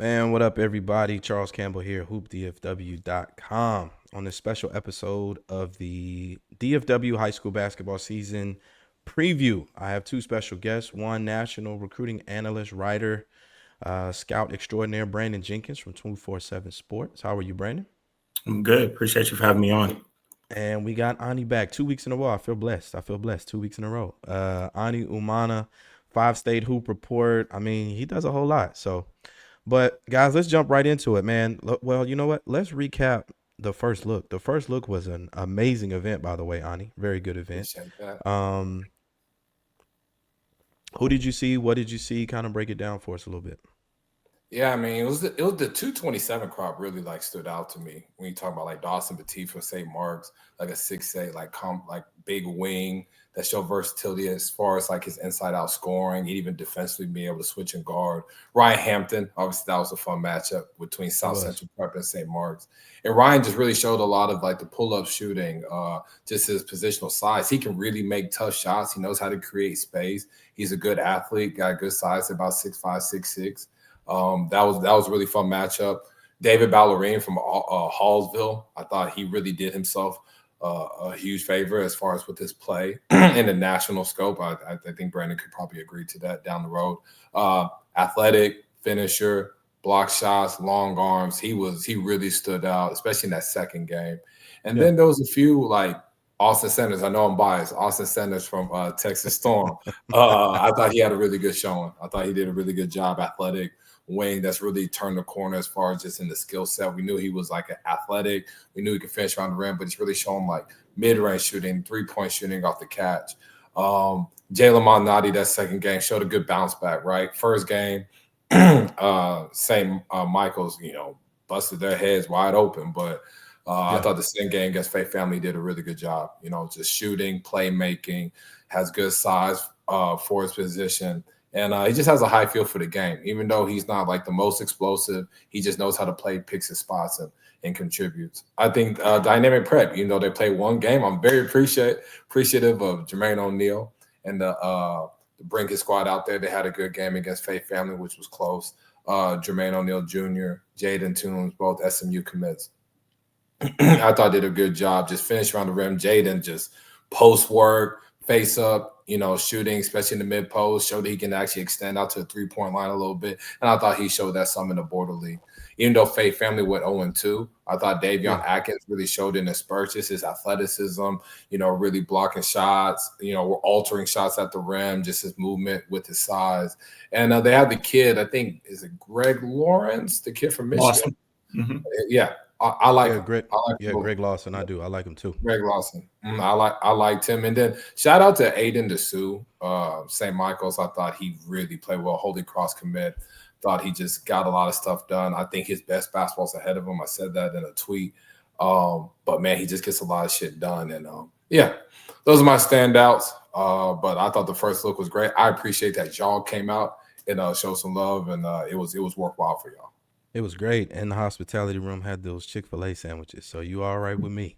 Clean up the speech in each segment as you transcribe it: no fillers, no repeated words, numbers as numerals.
Man, what up, everybody? Charles Campbell here, hoopdfw.com, on this special episode of the DFW high school basketball season preview. I have two special guests, one national recruiting analyst, writer, scout extraordinaire, Brandon Jenkins from 247 Sports. How are you, Brandon? I'm good. Appreciate you for having me on. And we got Ani back 2 weeks in a row. I feel blessed. 2 weeks in a row. Ani Umana, 5-state hoop report. I mean, he does a whole lot. But guys, let's jump right into it, man. Well, you know what? Let's recap the first look. The first look was an amazing event, by the way, Ani. Very good event. Who did you see? What did you see? Kind of break it down for us a little bit. Yeah, I mean, it was the 227 crop really stood out to me when you talk about Dawson Petit from St. Mark's, like a 6'8", like big wing that showed versatility as far as his inside out scoring, even defensively being able to switch and guard. Ryan Hampton, obviously that was a fun matchup between South Central Prep and St. Mark's. And Ryan just really showed a lot of the pull-up shooting, just his positional size. He can really make tough shots. He knows how to create space. He's a good athlete, got a good size, about 6'5", 6'6". That was a really fun matchup. David Ballerine from Hallsville, I thought he really did himself a huge favor as far as with his play in the national scope. I think Brandon could probably agree to that down the road. Athletic, finisher, block shots, long arms. He really stood out, especially in that second game. And then there was a few Austin Sanders. I know I'm biased. Austin Sanders from Texas Storm. I thought he had a really good showing. I thought he did a really good job. Athletic wing that's really turned the corner as far as just in the skill set. We knew he was an athletic. We knew he could finish around the rim, but he's really showing mid-range shooting, three-point shooting off the catch. Jalen Malnati, that second game, showed a good bounce back, right? First game, St. Michael's, busted their heads wide open, but I thought the second game against Faith Family did a really good job, just shooting, playmaking, has good size for his position. And he just has a high feel for the game. Even though he's not the most explosive, he just knows how to play, picks his spots, and contributes. I think Dynamic Prep, they played one game. I'm very appreciative of Jermaine O'Neal and the Brinket squad out there. They had a good game against Faith Family, which was close. Jermaine O'Neal Jr., Jaden Toombs, both SMU commits. I thought did a good job. Just finished around the rim. Jaden just post work, face up, shooting, especially in the mid post, showed that he can actually extend out to the 3-point line a little bit. And I thought he showed that some in the Border League. Even though Faith Family went 0-2, I thought Davion Atkins really showed in his spurts, just his athleticism, really blocking shots, altering shots at the rim, just his movement with his size. And they had the kid, I think, is it Greg Lawrence, the kid from Michigan? Awesome. Mm-hmm. Yeah. I like him. Greg Lawson. I do. I like him too. Greg Lawson. I liked him. And then shout out to Aiden DeSue, St. Michael's. I thought he really played well. Holy Cross commit. Thought he just got a lot of stuff done. I think his best basketball's ahead of him. I said that in a tweet. But man, he just gets a lot of shit done. And those are my standouts. But I thought the first look was great. I appreciate that y'all came out and showed some love, and it was worthwhile for y'all. It was great. And the hospitality room had those Chick-fil-A sandwiches. So you all right with me.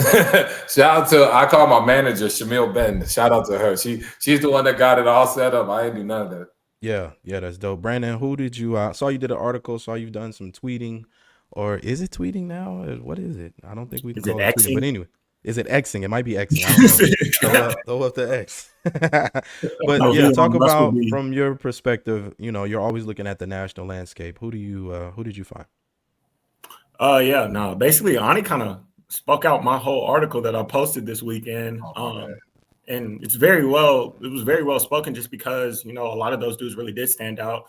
Shout out to, I call my manager, Shamil Ben. Shout out to her. She's the one that got it all set up. I ain't do none of that. Yeah, that's dope. Brandon, who did you saw you did an article, saw you've done some tweeting, or is it tweeting now? What is it? I don't think we can call it tweeting, but anyway. Is it Xing? It might be Xing. I don't know. throw up the X. But yeah, talk about from your perspective. You're always looking at the national landscape. Who did you find? Basically, Ani kind of spoke out my whole article that I posted this weekend. And it was very well spoken, just because a lot of those dudes really did stand out.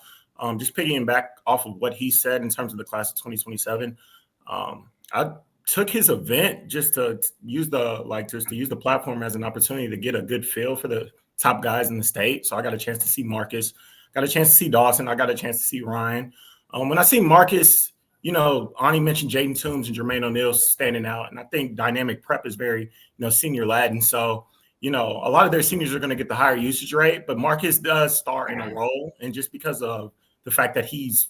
Just piggying back off of what he said in terms of the class of 2027. I took his event just to use the platform as an opportunity to get a good feel for the top guys in the state. So I got a chance to see Marcus, got a chance to see Dawson, I got a chance to see Ryan. When I see Marcus, Ani mentioned Jaden Toombs and Jermaine O'Neal standing out, and I think Dynamic Prep is very, senior led, and so a lot of their seniors are going to get the higher usage rate, but Marcus does start in a role, and just because of the fact that he's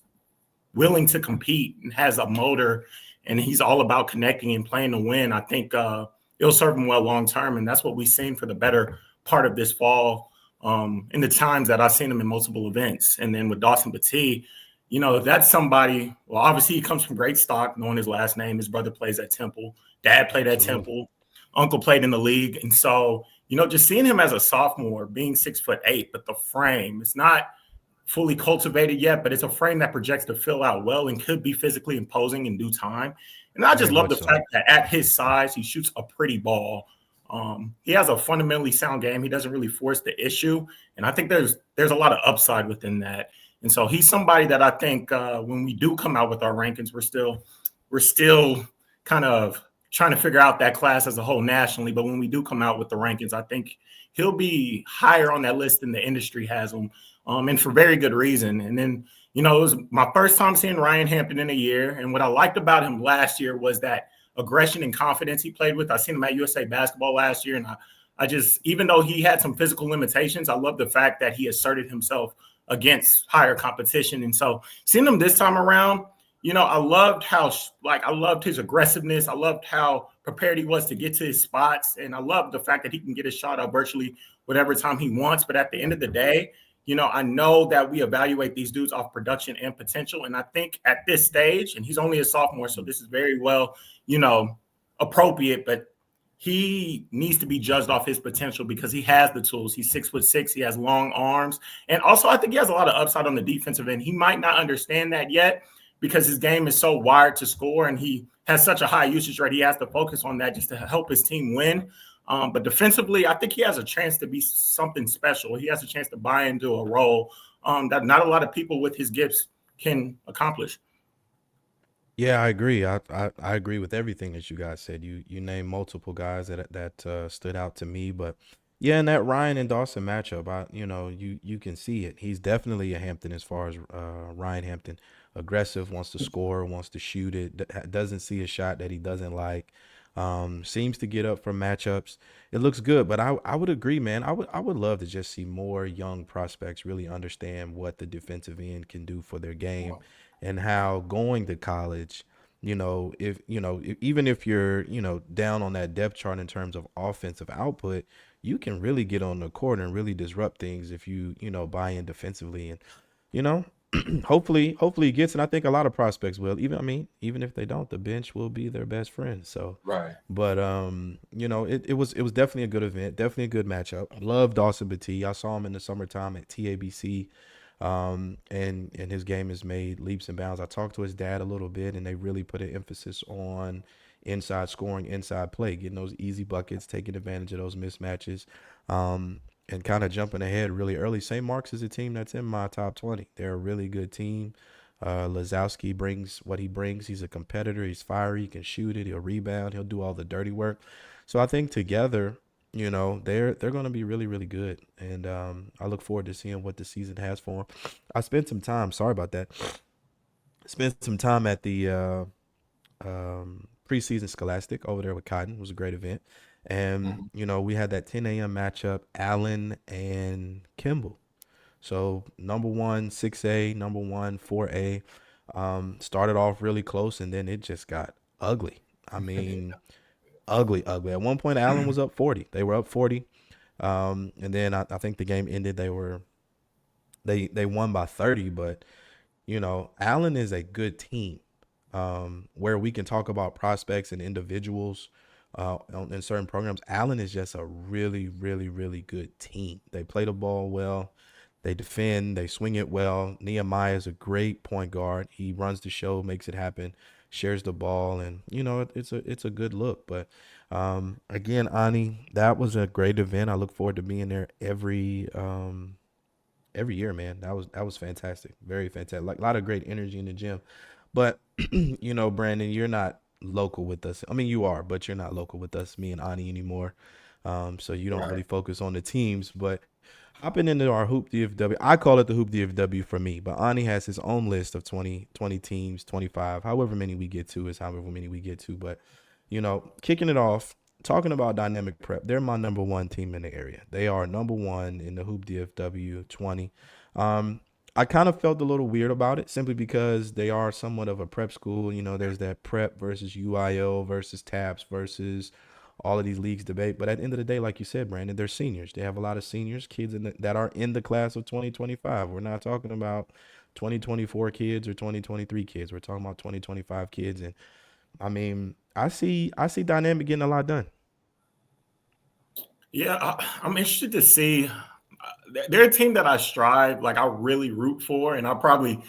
willing to compete and has a motor, and he's all about connecting and playing to win, I think it'll serve him well long term. And that's what we've seen for the better part of this fall in the times that I've seen him in multiple events. And then with Dawson Petit, that's somebody. Well, obviously he comes from great stock, knowing his last name. His brother plays at Temple. Dad played at Temple. Uncle played in the league, and so just seeing him as a sophomore, being 6'8", but the frame, it's not fully cultivated yet, but it's a frame that projects to fill out well and could be physically imposing in due time. And I just love the fact that at his size, he shoots a pretty ball. He has a fundamentally sound game. He doesn't really force the issue, and I think there's a lot of upside within that. And so he's somebody that I think when we do come out with our rankings, we're still kind of trying to figure out that class as a whole nationally. But when we do come out with the rankings, I think he'll be higher on that list than the industry has him, and for very good reason. And then, it was my first time seeing Ryan Hampton in a year. And what I liked about him last year was that aggression and confidence he played with. I seen him at USA Basketball last year. And I just, even though he had some physical limitations, I love the fact that he asserted himself against higher competition. And so seeing him this time around, I loved I loved his aggressiveness. I loved how prepared he was to get to his spots. And I love the fact that he can get his shot up virtually whatever time he wants. But at the end of the day, I know that we evaluate these dudes off production and potential. And I think at this stage, and he's only a sophomore, so this is very well, appropriate, but he needs to be judged off his potential because he has the tools. He's 6'6". He has long arms. And also, I think he has a lot of upside on the defensive end. He might not understand that yet because his game is so wired to score and he has such a high usage rate. He has to focus on that just to help his team win. But defensively, I think he has a chance to be something special. He has a chance to buy into a role that not a lot of people with his gifts can accomplish. Yeah, I agree. I agree with everything that you guys said. You named multiple guys that stood out to me, but yeah, in that Ryan and Dawson matchup, you can see it. He's definitely a Hampton as far as Ryan Hampton, aggressive, wants to score, wants to shoot it, doesn't see a shot that he doesn't like. Seems to get up for matchups. It looks good, but I would agree, man. I would love to just see more young prospects really understand what the defensive end can do for their game and how going to college, even if you're, down on that depth chart in terms of offensive output, you can really get on the court and really disrupt things if you buy in defensively. And, hopefully he gets, and I think a lot of prospects will. Even if they don't, the bench will be their best friend. So, right. But it was definitely a good event, definitely a good matchup. Love Dawson Batee. I saw him in the summertime at TABC, and his game has made leaps and bounds. I talked to his dad a little bit, and they really put an emphasis on inside scoring, inside play, getting those easy buckets, taking advantage of those mismatches. And kind of jumping ahead really early. St. Mark's is a team that's in my top 20. They're a really good team. Lazowski brings what he brings. He's a competitor. He's fiery. He can shoot it. He'll rebound. He'll do all the dirty work. So I think together, they're going to be really, really good. And I look forward to seeing what the season has for them. I spent some time. Sorry about that. Spent some time at the preseason Scholastic over there with Cotton. It was a great event. And, we had that 10 a.m. matchup, Allen and Campbell. So number one, 6A, number one, 4A. Started off really close, and then it just got ugly. Ugly. At one point, Allen was up 40. They were up 40. And then I think the game ended. They won by 30. But, Allen is a good team where we can talk about prospects and individuals in certain programs. Allen is just a really, really, really good team. They play the ball well. They defend. They swing it well. Nehemiah is a great point guard. He runs the show, makes it happen, shares the ball, and it's a good look. But again, Ani, that was a great event. I look forward to being there every year, man. That was fantastic. Very fantastic. Like a lot of great energy in the gym. But Brandon, you're not local with us. You are, but you're not local with us, me and Ani, anymore. So you don't really focus on the teams. But hopping into our Hoop DFW, I call it the Hoop DFW for me. But Ani has his own list of 20 teams, 25, however many we get to is however many we get to. But, kicking it off, talking about Dynamic Prep, they're my number one team in the area. They are number one in the Hoop DFW 20. I kind of felt a little weird about it simply because they are somewhat of a prep school. There's that prep versus UIO versus TAPS versus all of these leagues debate. But at the end of the day, like you said, Brandon, they're seniors. They have a lot of seniors, kids that are in the class of 2025. We're not talking about 2024 kids or 2023 kids. We're talking about 2025 kids. And I mean, I see Dynamic getting a lot done. Yeah, I'm interested to see. They're a team that I strive, like I really root for, and I probably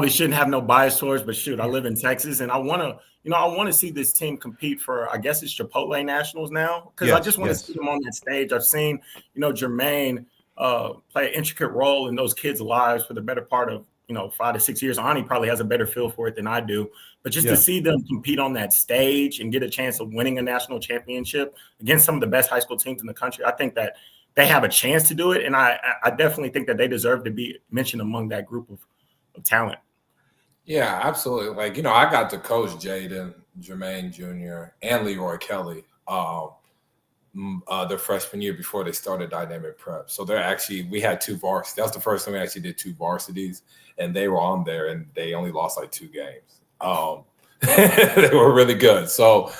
shouldn't have no bias towards, but shoot, I live in Texas, and I want to see this team compete for, I guess it's Chipotle Nationals now, because I just want to see them on that stage. I've seen, Jermaine play an intricate role in those kids' lives for the better part of 5 to 6 years. Ani probably has a better feel for it than I do, but just to see them compete on that stage and get a chance of winning a national championship against some of the best high school teams in the country, I think that they have a chance to do it, and I definitely think that they deserve to be mentioned among that group of talent. Yeah, absolutely. Like, I got to coach Jaden, Jermaine Jr., and Leroy Kelly their freshman year before they started Dynamic Prep. So we had 2 varsities. That was the first time we actually did 2 varsities, and they were on there, and they only lost like 2 games. They were really good. So,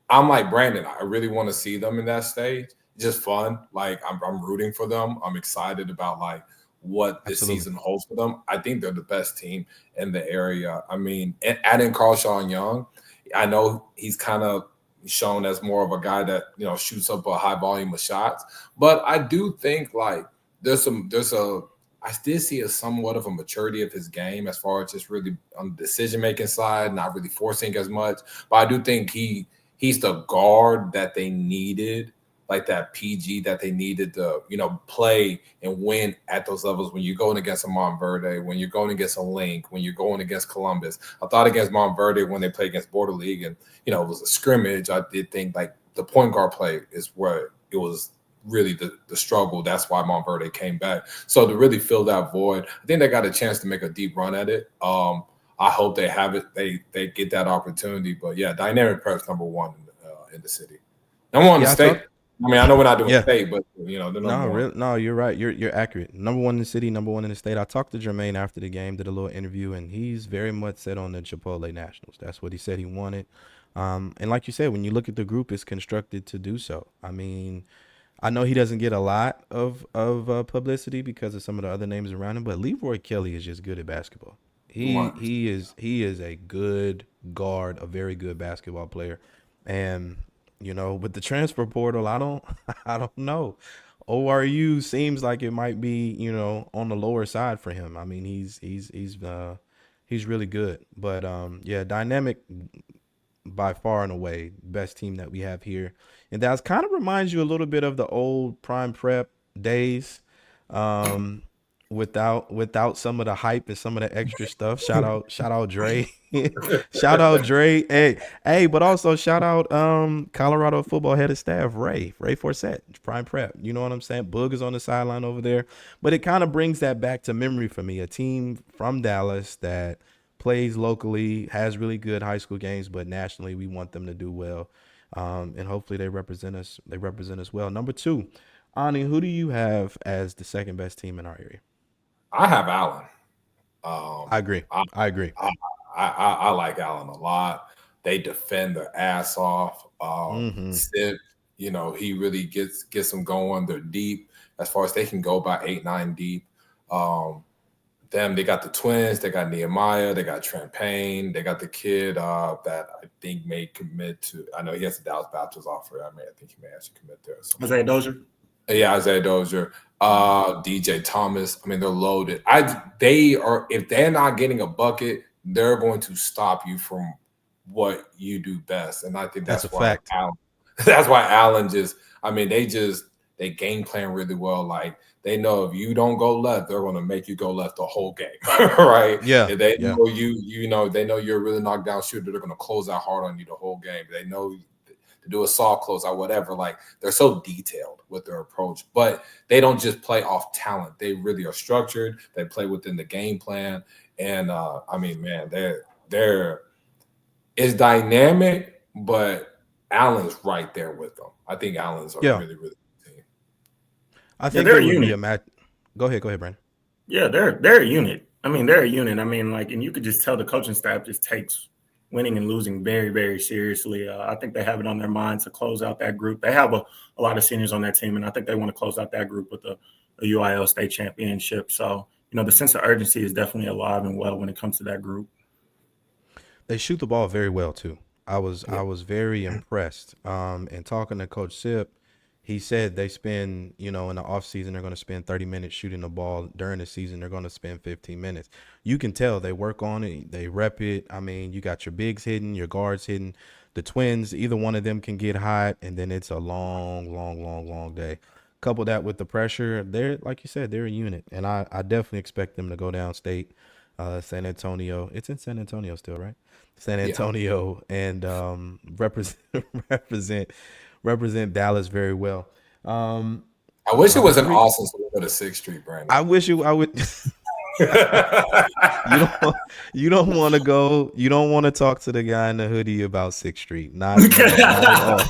I'm like Brandon. I really want to see them in that stage. Just fun. Like I'm rooting for them. I'm excited about like what this season holds for them. I think they're the best team in the area. I mean, adding Carlshon Young, I know he's kind of shown as more of a guy that shoots up a high volume of shots, but I do think like I did see a somewhat of a maturity of his game as far as just really on the decision making side, not really forcing as much. But I do think he's the guard that they needed, like that PG that they needed to, play and win at those levels when you're going against a Montverde, when you're going against a Link, when you're going against Columbus. I thought against Montverde when they played against Border League and, it was a scrimmage, I did think like the point guard play is where it was really the struggle. That's why Montverde came back. So to really fill that void, I think they got a chance to make a deep run at it. I hope they have it. They get that opportunity. But yeah, Dynamic Prep's number 1 in the city. Number 1 in the state. I mean, I know we're not doing state, but No, you're right. You're accurate. Number 1 in the city, number 1 in the state. I talked to Jermaine after the game, did a little interview, and he's very much set on the Chipotle Nationals. That's what he said he wanted. And like you said, when you look at the group, it's constructed to do so. I mean, I know he doesn't get a lot of publicity because of some of the other names around him, but Leroy Kelly is just good at basketball. He is a good guard, a very good basketball player, and with the transfer portal, I don't know. ORU seems like it might be, on the lower side for him. I mean, he's really good, but Dynamic by far and away best team that we have here, and that kind of reminds you a little bit of the old Prime Prep days. Without some of the hype and some of the extra stuff. Shout out Dre. Shout out Dre. Hey, but also shout out Colorado football head of staff Ray Forsett, Prime Prep. You know what I'm saying? Boog is on the sideline over there. But it kind of brings that back to memory for me. A team from Dallas that plays locally, has really good high school games, but nationally we want them to do well. And hopefully they represent us well. Number 2, Ani, who do you have as the second best team in our area? I have Allen. I agree. I like Allen a lot. They defend their ass off. Sip, he really gets them going. They're deep as far as they can go about 8-9 deep. They got the twins. They got Nehemiah. They got Trent Payne. They got the kid that I think may commit to. I know he has the Dallas Baptist offer. I think he may actually commit there. Isaiah Dozier. Yeah, Isaiah Dozier. DJ Thomas. I mean, they're loaded. If they're not getting a bucket, they're going to stop you from what you do best. And I think that's a why fact. That's why Allen they game plan really well. Like they know if you don't go left, they're going to make you go left the whole game, right? Yeah. If they know they know you're a really knockdown shooter, they're going to close out hard on you the whole game. They know to do a soft close or whatever. Like they're so detailed with their approach, but they don't just play off talent. They really are structured. They play within the game plan. And I mean, man, it's dynamic, but Allen's right there with them. I think Allen's a really, really good team. I think they're a unit. Go ahead, Brandon. Yeah, they're a unit. I mean, they're a unit. I mean, like, and you could just tell the coaching staff just takes winning and losing very, very seriously. I think they have it on their mind to close out that group. They have a lot of seniors on that team, and I think they want to close out that group with a UIL state championship. So, the sense of urgency is definitely alive and well when it comes to that group. They shoot the ball very well too. I was very impressed. And talking to Coach Sip, he said they spend, in the offseason, they're going to spend 30 minutes shooting the ball. During the season, they're going to spend 15 minutes. You can tell they work on it. They rep it. I mean, you got your bigs hitting, your guards hitting. The twins, either one of them can get hot, and then it's a long, long, long, long day. Couple that with the pressure, they're, like you said, they're a unit. And I definitely expect them to go downstate. San Antonio. It's in San Antonio still, right? San Antonio, and represent Dallas very well. I wish it was in Austin so we go to 6th Street, Brandon. I wish I would. You don't want to go. You don't want to talk to the guy in the hoodie about 6th Street. Not at all.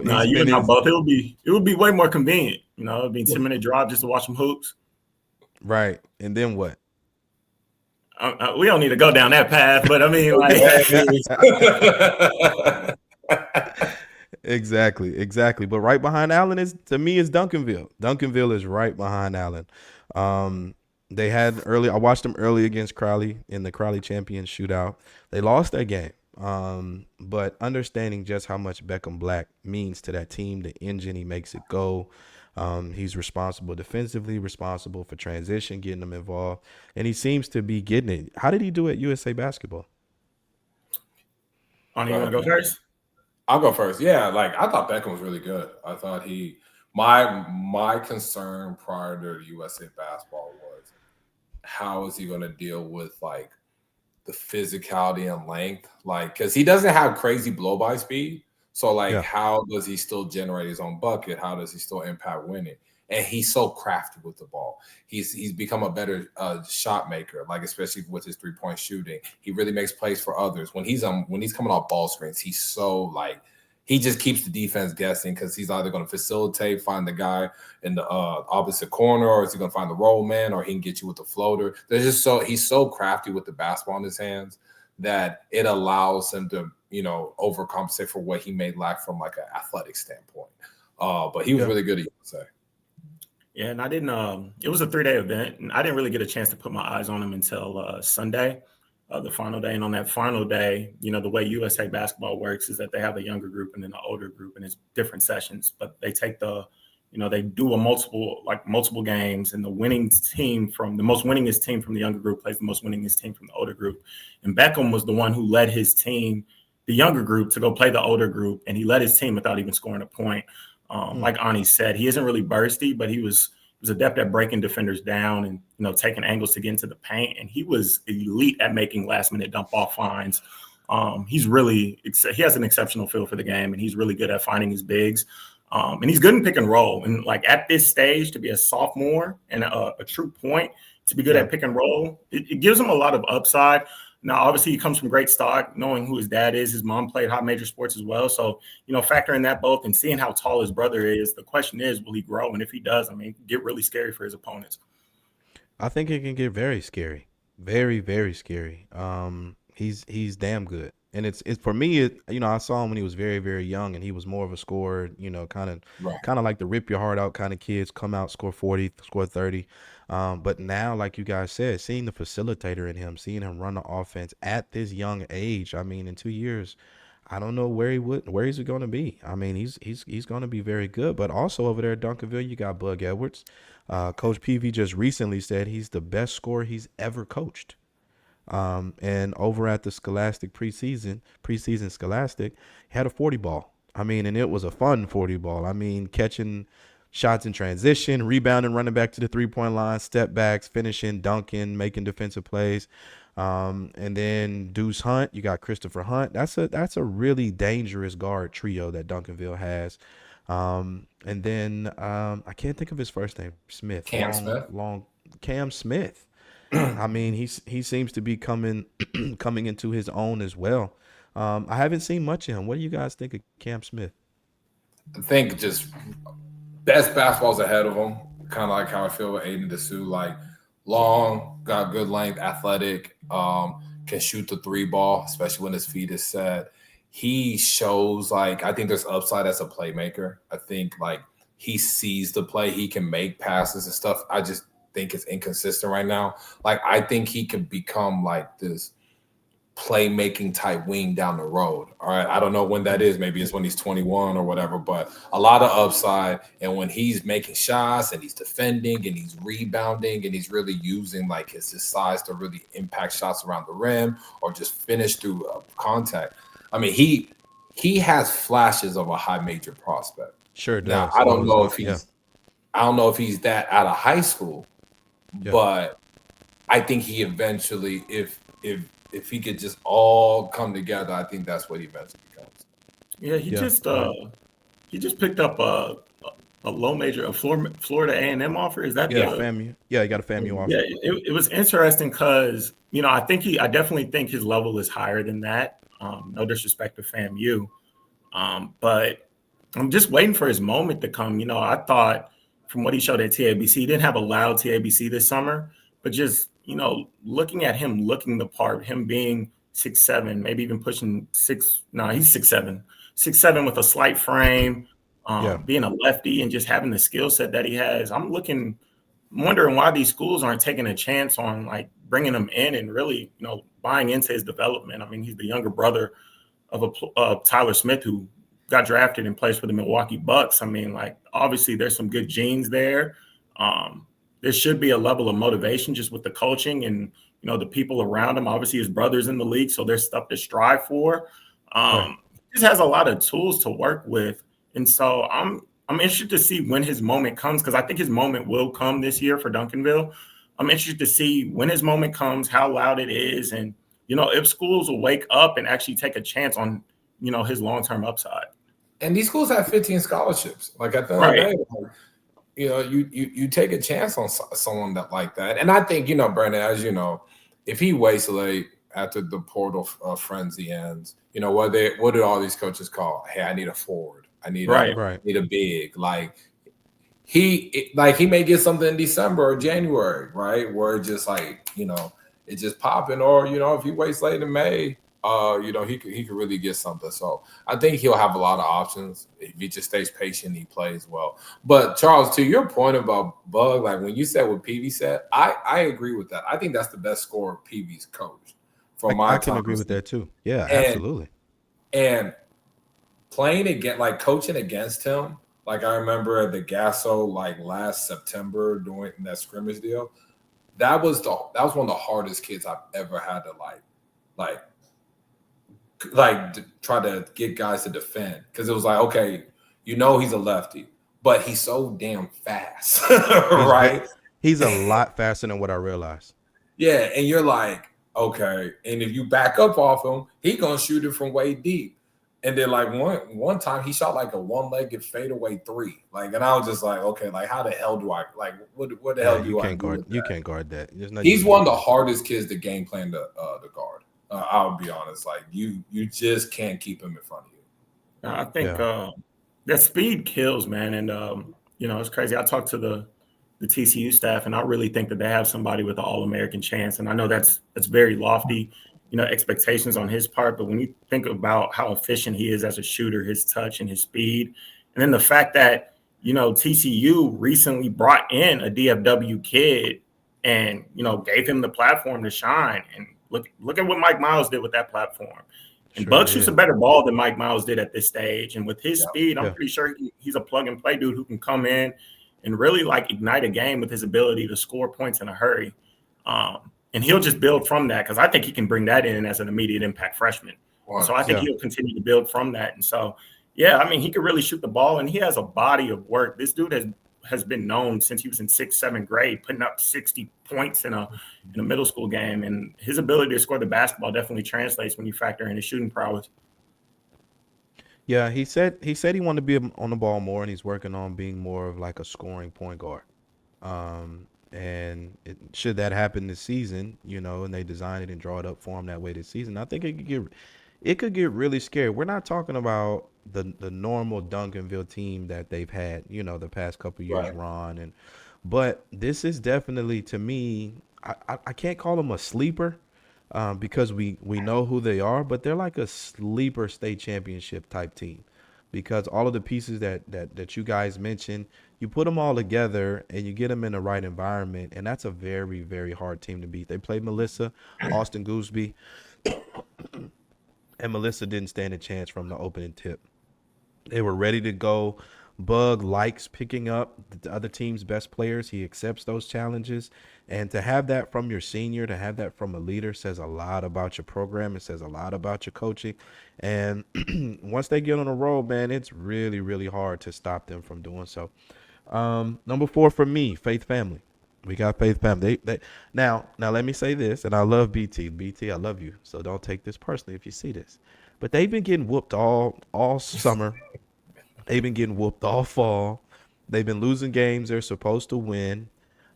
Nah, you and I both. It would be way more convenient. It'd be a 10-minute drive just to watch some hoops. Right, and then what? We don't need to go down that path, but I mean, like. Exactly. But right behind Allen is Duncanville. Duncanville is right behind Allen. They had early. I watched them early against Crowley in the Crowley Champions shootout. They lost that game. But understanding just how much Beckham Black means to that team, the engine, he makes it go. He's responsible defensively, responsible for transition, getting them involved, and he seems to be getting it. How did he do at USA Basketball? Ani, you want to go first? I'll go first. Yeah, I thought Beckham was really good. I thought my concern prior to USA Basketball was how is he going to deal with the physicality and length, because he doesn't have crazy blow by speed. So, how does he still generate his own bucket? How does he still impact winning? And he's so crafty with the ball. He's become a better shot maker, especially with his 3-point shooting. He really makes plays for others. When he's coming off ball screens, he's so he just keeps the defense guessing because he's either going to facilitate, find the guy in the opposite corner, or is he going to find the roll man, or he can get you with the floater. He's so crafty with the basketball in his hands that it allows him to overcompensate for what he may lack from an athletic standpoint. But he was really good at USA. Yeah, and I didn't. It was a 3-day event, and I didn't really get a chance to put my eyes on him until Sunday, the final day. And on that final day, the way USA Basketball works is that they have a younger group and then an older group, and it's different sessions. But they take they do multiple games, and the winning team from the most winningest team from the younger group plays the most winningest team from the older group. And Beckham was the one who led his team, the younger group, to go play the older group, and he led his team without even scoring a point. Like Ani said, he isn't really bursty, but he was adept at breaking defenders down and taking angles to get into the paint, and he was elite at making last-minute dump-off finds. He has an exceptional feel for the game, and he's really good at finding his bigs. And he's good in pick and roll. And at this stage, to be a sophomore and a true point, to be good at pick and roll, it gives him a lot of upside. Now, obviously, he comes from great stock, knowing who his dad is. His mom played high major sports as well. So, factoring that both and seeing how tall his brother is, the question is, will he grow? And if he does, get really scary for his opponents. I think it can get very scary. Very, very scary. He's damn good. And it's for me, I saw him when he was very, very young, and he was more of a scorer, kind of like the rip your heart out kind of kids, come out, score 40, score 30. But now, like you guys said, seeing the facilitator in him, seeing him run the offense at this young age, in 2 years, I don't know where he's going to be. He's going to be very good. But also over there at Duncanville, you got Bug Edwards. Coach Peavy just recently said he's the best scorer he's ever coached. And over at the Scholastic preseason Scholastic, he had a 40 ball. And it was a fun 40 ball. Catching shots in transition, rebounding, running back to the 3-point line, step backs, finishing, dunking, making defensive plays. And then Deuce Hunt, you got Christopher Hunt. That's a really dangerous guard trio that Duncanville has. And then I can't think of his first name, Smith. Cam Smith. He seems to be coming into his own as well. I haven't seen much of him. What do you guys think of Cam Smith? I think just best basketball's ahead of him. Kind of like how I feel with Aiden Dessou. Long, got good length, athletic, can shoot the 3 ball, especially when his feet is set. He shows I think there's upside as a playmaker. I think he sees the play, he can make passes and stuff. think is inconsistent right now. Like, I think he could become like this playmaking type wing down the road. All right. I don't know when that is. Maybe it's when he's 21 or whatever, but a lot of upside. And when he's making shots and he's defending and he's rebounding and he's really using like his size to really impact shots around the rim or just finish through contact. I mean, he has flashes of a high major prospect. Sure does. Now, I don't know if he's that out of high school, but I think he eventually, if he could just all come together, I think that's what he eventually becomes. Yeah, he just picked up a low major, a Florida A&M offer. Is that FAMU? Yeah, he got a FAMU offer. Yeah, it was interesting because I definitely think his level is higher than that. No disrespect to FAMU, but I'm just waiting for his moment to come. I thought from what he showed at TABC, he didn't have a loud TABC this summer, but just looking at him looking the part, him being 6'7", maybe even pushing 6. No, he's 6'7", 6'7" with a slight frame, being a lefty and just having the skill set that he has. I'm wondering why these schools aren't taking a chance on like bringing him in and really, buying into his development. I mean, he's the younger brother of Tyler Smith, who got drafted and plays for the Milwaukee Bucks. I mean, like, obviously there's some good genes there. There should be a level of motivation just with the coaching and, the people around him. Obviously his brother's in the league, so there's stuff to strive for. He just has a lot of tools to work with. And so I'm interested to see when his moment comes, because I think his moment will come this year for Duncanville. I'm interested to see when his moment comes, how loud it is, and, if schools will wake up and actually take a chance on, his long-term upside. And these schools have 15 scholarships. Like, at the end of the day, you take a chance on someone that like that. And I think, Brandon, as you know, if he waits late after the portal frenzy ends, what do all these coaches call? Hey, I need a forward. I need need a big. Like, he may get something in December or January, right? Where it's just like, it's just popping. Or, if he waits late in May, he could really get something. So I think he'll have a lot of options if he just stays patient. He plays well. But Charles, to your point about Bug, like when you said what Peavy said, I agree with that. I think that's the best score Peavy's coached. I can agree with that too. Yeah, absolutely. And playing against, like coaching against him, like I remember at the Gasso like last September during that scrimmage deal, that was one of the hardest kids I've ever had to try to get guys to defend, because it was like, okay, he's a lefty, but he's so damn fast, right? He's a lot faster than what I realized. Yeah, and you're like, okay, and if you back up off him, he gonna shoot it from way deep. And then like one time he shot like a one-legged fadeaway 3. Like, and I was just like, okay, like how the hell do I what the hell do I do with that? You can't guard that. He's one of the hardest kids to game plan to guard. I'll be honest, like you just can't keep him in front of you. I think that speed kills, man. And it's crazy. I talked to the TCU staff, and I really think that they have somebody with an All-American chance. And I know that's very lofty, expectations on his part. But when you think about how efficient he is as a shooter, his touch and his speed, and then the fact that, TCU recently brought in a DFW kid and, gave him the platform to shine. And look at what Mike Miles did with that platform. And Bug shoots a better ball than Mike Miles did at this stage. And with his speed, I'm pretty sure he's a plug-and-play dude who can come in and really like ignite a game with his ability to score points in a hurry. And he'll just build from that, because I think he can bring that in as an immediate impact freshman. Wow. So I think he'll continue to build from that. And so, he can really shoot the ball, and he has a body of work. This dude has been known since he was in 6th, 7th grade, putting up 60 points in a middle school game. And his ability to score the basketball definitely translates when you factor in his shooting prowess. Yeah, he said he wanted to be on the ball more, and he's working on being more of like a scoring point guard. And should that happen this season, and they design it and draw it up for him that way this season, I think it could get really scary. We're not talking about the normal Duncanville team that they've had, the past couple of years, Ron. But this is definitely, to me, I can't call them a sleeper because we know who they are, but they're like a sleeper state championship type team. because all of the pieces that you guys mentioned, you put them all together and you get them in the right environment, and that's a very, very hard team to beat. They played Melissa, Austin Gooseby, and Melissa didn't stand a chance from the opening tip. They were ready to go. Bug likes picking up the other team's best players. He accepts those challenges. And to have that from your senior, to have that from a leader says a lot about your program. It says a lot about your coaching. And once they get on a roll, man, it's really, really hard to stop them from doing so. Number 4 for me, Faith Family. We got Faith Family. Now let me say this, and I love BT. BT, I love you. So don't take this personally if you see this. But they've been getting whooped all summer. They've been getting whooped all fall. They've been losing games they're supposed to win.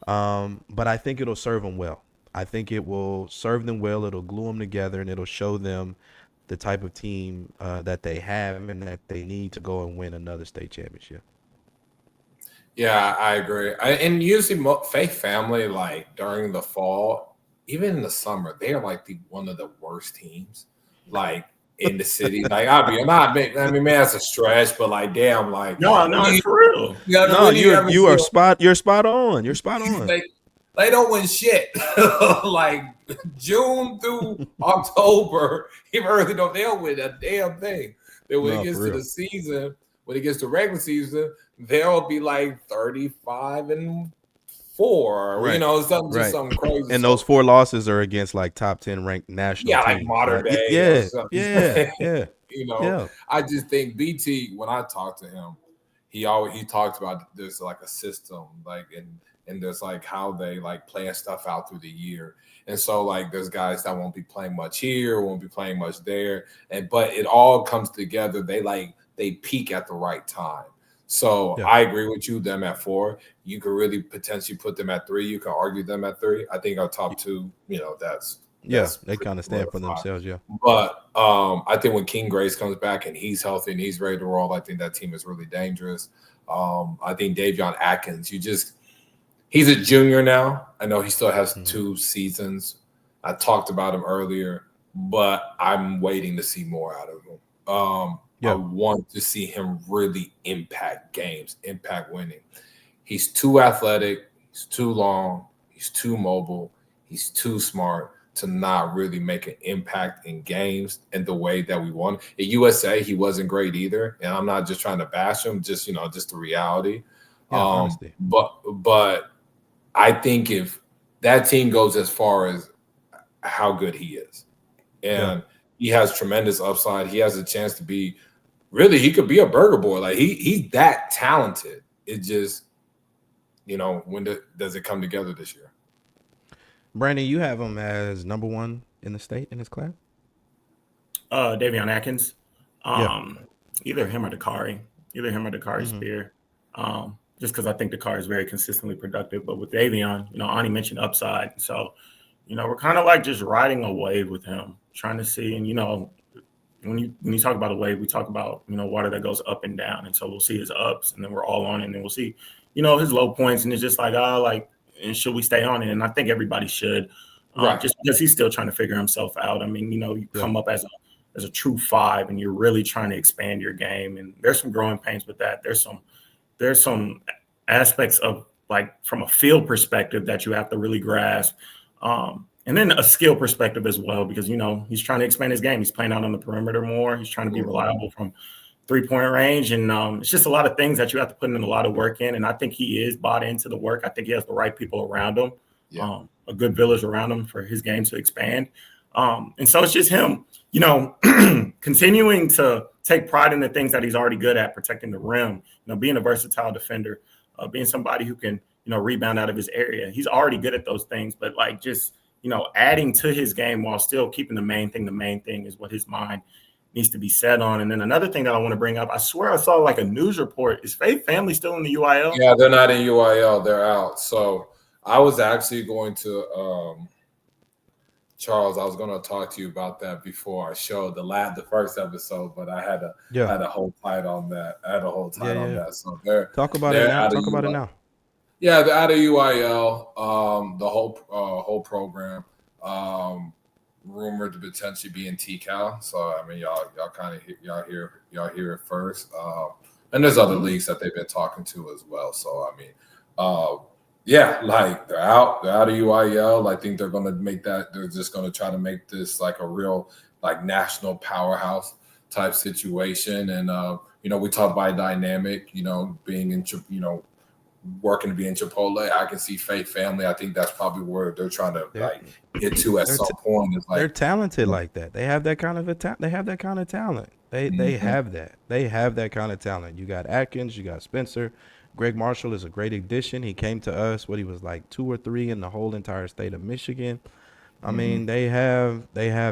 But I think it'll serve them well. I think it will serve them well. It'll glue them together, and it'll show them the type of team that they have and that they need to go and win another state championship. Yeah, I agree. And usually Faith Family, like during the fall, even in the summer, they are like one of the worst teams, like in the city. Like I mean, man, that's a stretch, but like, damn, like no, it's for real. You're spot on. You're spot on. They don't win shit. Like June through October, they don't win a damn thing. Then when it gets to the season, when it gets to regular season, they'll be like 35-4. Right. You know, something crazy. And those 4 losses are against like top 10 ranked national teams. Like modern day. Yeah. You know, I just think BT, when I talked to him, he talked about there's like a system, like and there's like how they like plan stuff out through the year. And so like there's guys that won't be playing much here, won't be playing much there. But it all comes together. They peak at the right time. So I agree with you, them at 4. You could really potentially put them at 3. You can argue them at 3. I think our top 2, that's they kind of stand for themselves, But I think when King Grace comes back and he's healthy and he's ready to roll, I think that team is really dangerous. I think Davion Atkins, he's a junior now. I know he still has 2 seasons. I talked about him earlier, but I'm waiting to see more out of him. I want to see him really impact games, impact winning. He's too athletic. He's too long. He's too mobile. He's too smart to not really make an impact in games in the way that we want. At USA, he wasn't great either. And I'm not just trying to bash him, just the reality. But I think if that team goes as far as how good he is, and he has tremendous upside, he has a chance to be he could be a burger boy. Like he's that talented. It just, when does it come together this year? Brandon, you have him as number 1 in the state in his class? Davion Atkins. Either him or Dakari Spear. Just because I think Dakari is very consistently productive. But with Davion, Ani mentioned upside. So, we're kind of like just riding a wave with him, trying to see. And, when you talk about a wave, we talk about, water that goes up and down. And so we'll see his ups and then we're all on it. And then we'll see, his low points. And it's just like, and should we stay on it? And I think everybody should, just because he's still trying to figure himself out. I mean, you come up as a true 5 and you're really trying to expand your game. And there's some growing pains with that. There's some aspects of like from a field perspective that you have to really grasp. And then a skill perspective as well, because, he's trying to expand his game. He's playing out on the perimeter more. He's trying to be reliable from 3-point range. And it's just a lot of things that you have to put in a lot of work in. And I think he is bought into the work. I think he has the right people around him, a good village around him for his game to expand. And so it's just him, continuing to take pride in the things that he's already good at, protecting the rim, being a versatile defender, being somebody who can, rebound out of his area. He's already good at those things, but like just, adding to his game while still keeping the main thing is what his mind needs to be set on. And then another thing that I want to bring up, I swear I saw like a news report. Is Faith Family still in the UIL? Yeah, they're not in UIL. They're out. So I was actually going to Charles, I was going to talk to you about that before I showed the first episode, but I had to hold tight on that. On that. So talk about it now. Talk about it now. Yeah, they're out of UIL, the whole program. rumored to potentially be in TCal. So I mean, y'all kind of hear it first. And there's other leagues that they've been talking to as well. So I mean, yeah, like they're out of UIL. I think they're gonna make that. They're just gonna try to make this like a real like national powerhouse type situation. And you know, we talk about dynamic. You know, being in working to be in Chipotle. I can see Faith Family. I think that's probably where they're trying to like get to at some point. Is like they're talented like that. They have that kind of they have that kind of talent. They have that. They have that kind of talent. You got Atkins, you got Spencer. Greg Marshall is a great addition. He came to us he was like 2 or 3 in the whole entire state of Michigan. I mean, they have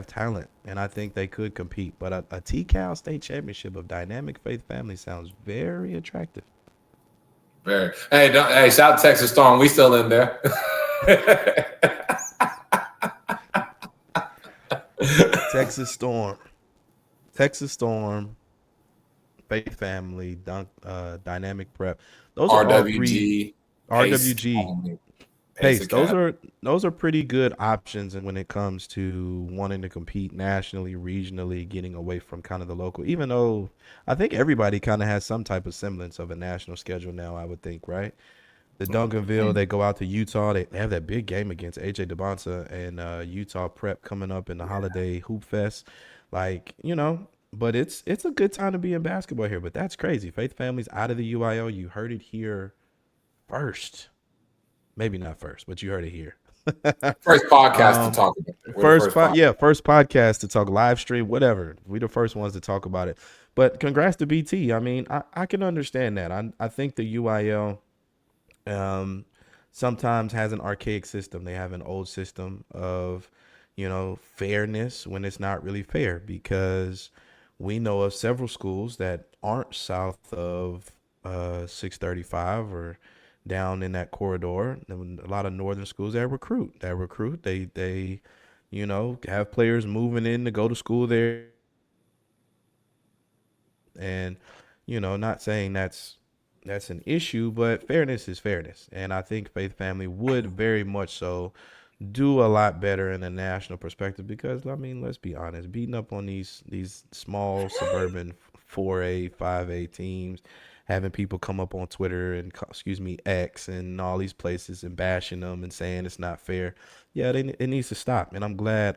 talent, and I think they could compete. But a TCal state championship of dynamic Faith Family sounds very attractive. Very. Hey, shout out Texas Storm. We still in there. Texas Storm, Faith Family, Dynamic Prep. Those are all 3. RWG, Pace. Those are pretty good options, and when it comes to wanting to compete nationally, regionally, getting away from kind of the local. Even though I think everybody kind of has some type of semblance of a national schedule now, I would think, right? The Duncanville, they go out to Utah. They have that big game against AJ DeBonta and Utah Prep coming up in the Holiday Hoop Fest. Like, you know, but it's a good time to be in basketball here. But that's crazy. Faith Family's out of the UIL. You heard it here first. Maybe not first, but you heard it here. First podcast to talk about it. First podcast to talk, live stream, whatever. We the first ones to talk about it. But congrats to BT. I mean, I can understand that. I think the UIL sometimes has an archaic system. They have an old system of, you know, fairness when it's not really fair, because we know of several schools that aren't south of 635 or down in that corridor. And a lot of northern schools that recruit, they you know, have players moving in to go to school there. And, you know, not saying that's an issue, but fairness is fairness. And I think Faith Family would very much so do a lot better in a national perspective, because, I mean, let's be honest, beating up on these small suburban 4A, 5A teams, having people come up on Twitter and X and all these places and bashing them and saying it's not fair. Yeah, it needs to stop. And I'm glad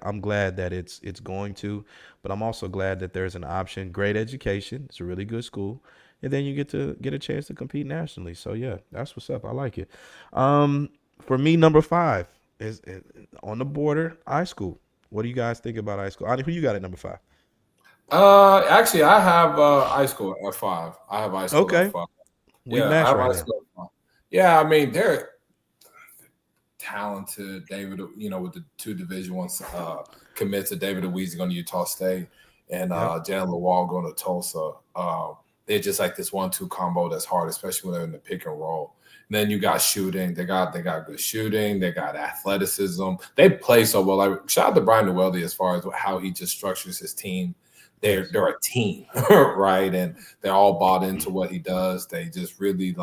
that it's going to, but I'm also glad that there's an option. Great education. It's a really good school. And then you get a chance to compete nationally. So yeah, that's what's up. I like it. For me, number 5 is on the border, iSchool. What do you guys think about iSchool? Ani, who you got at number 5? Actually, I have iSchool at 5. I have iSchool at 5. We match right now. Yeah, I mean, they're talented. David, you know, with the 2 Division I commits to David Aweezy going to Utah State and Jalen Lawal going to Tulsa. They're just like this 1-2 combo that's hard, especially when they're in the pick and roll. And then you got shooting. They got good shooting. They got athleticism. They play so well. Like, shout out to Brian Weldy as far as how he just structures his team. They're a team, right? And they're all bought into what he does. They just really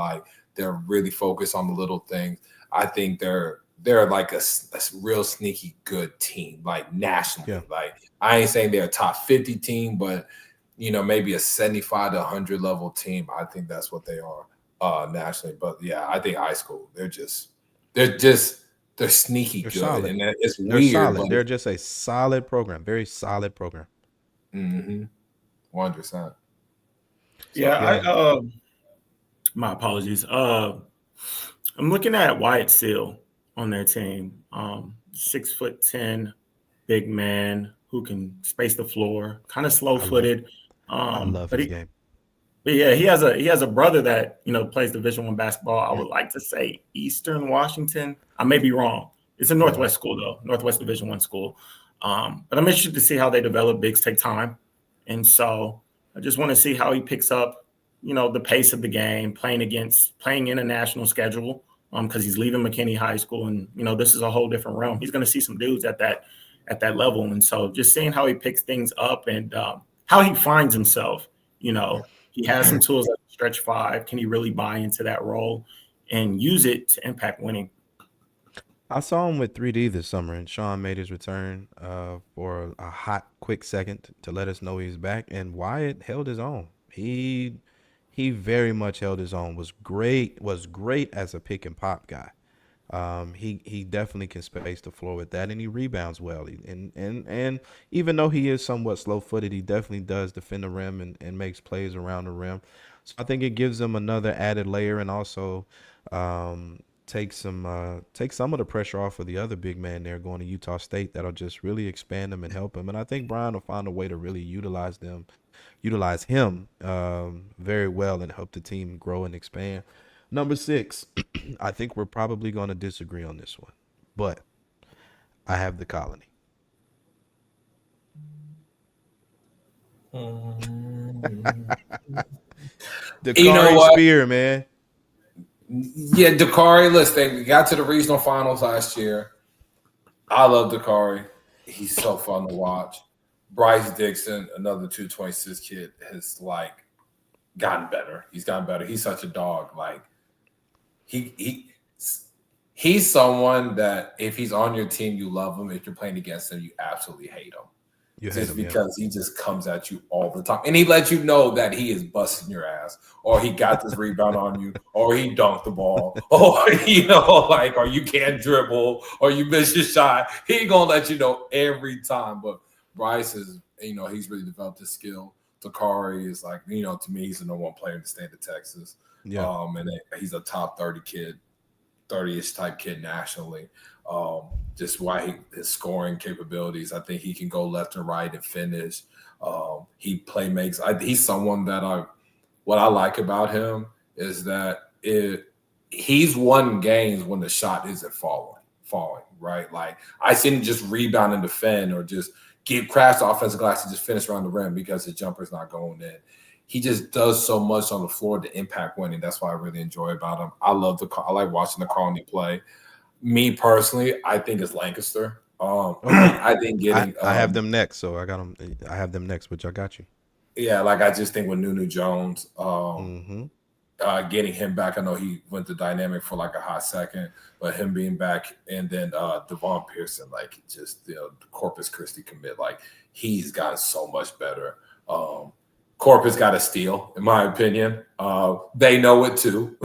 they're really focused on the little things. I think they're like a real sneaky good team, like nationally. Yeah. Like, I ain't saying they're a top 50 team, but, you know, maybe a 75 to 100 level team. I think that's what they are nationally. But yeah, I think iSchool, they're sneaky good. Solid. And it's weird. Solid. They're just a solid program, very solid program. 100%. Yeah, my apologies. I'm looking at Wyatt Seal on their team. 6'10", big man who can space the floor, kind of slow-footed. I love his game. But yeah, he has a brother that, you know, plays Division I basketball. I would like to say Eastern Washington. I may be wrong. It's a Northwest school though, Northwest Division I school. But I'm interested to see how they develop. Bigs take time. And so I just want to see how he picks up, you know, the pace of the game, playing in a national schedule, because he's leaving McKinney High School. And, you know, this is a whole different realm. He's going to see some dudes at that level. And so just seeing how he picks things up and how he finds himself, you know, he has some tools at stretch 5. Can he really buy into that role and use it to impact winning? I saw him with 3D this summer, and Sean made his return for a hot, quick second to let us know he's back. And Wyatt held his own. He very much held his own. Was great as a pick and pop guy. He definitely can space the floor with that, and he rebounds well. And even though he is somewhat slow footed, he definitely does defend the rim and makes plays around the rim. So I think it gives him another added layer, and also take some of the pressure off of the other big man there going to Utah State. That'll just really expand him and help him. And I think Brian will find a way to really utilize him very well and help the team grow and expand. Number 6, I think we're probably going to disagree on this one, but I have the Colony. Dakari Spear, man. Yeah, Dakari, listen, we got to the regional finals last year. I love Dakari. He's so fun to watch. Bryce Dixon, another 226 kid, has like gotten better. He's gotten better. He's such a dog. Like he's someone that if he's on your team, you love him. If you're playing against him, you absolutely hate him. Because he just comes at you all the time. And he lets you know that he is busting your ass, or he got this rebound on you, or he dunked the ball, or, or you can't dribble, or you miss your shot. He going to let you know every time. But Bryce is, he's really developed his skill. Dakari is like, to me, he's the number one player in the state of Texas. Yeah. And he's a top 30 kid, 30-ish type kid nationally. Just why his scoring capabilities. I think he can go left and right and finish. He play makes. He's someone that what I like about him is that he's won games when the shot isn't falling, right? Like I see him just rebound and defend or just crash the offensive glass and just finish around the rim because his jumper's not going in. He just does so much on the floor to impact winning. That's what I really enjoy about him. I like watching the Colony play. Me personally, I think it's Lancaster. I think I have them next, so I got them. I have them next, which I got you. Yeah, like I just think with Nunu Jones, getting him back. I know he went to Dynamic for like a hot second, but him being back and then Devon Pearson, like just the Corpus Christi commit, like he's gotten so much better. Corpus got a steal, in my opinion. They know it too.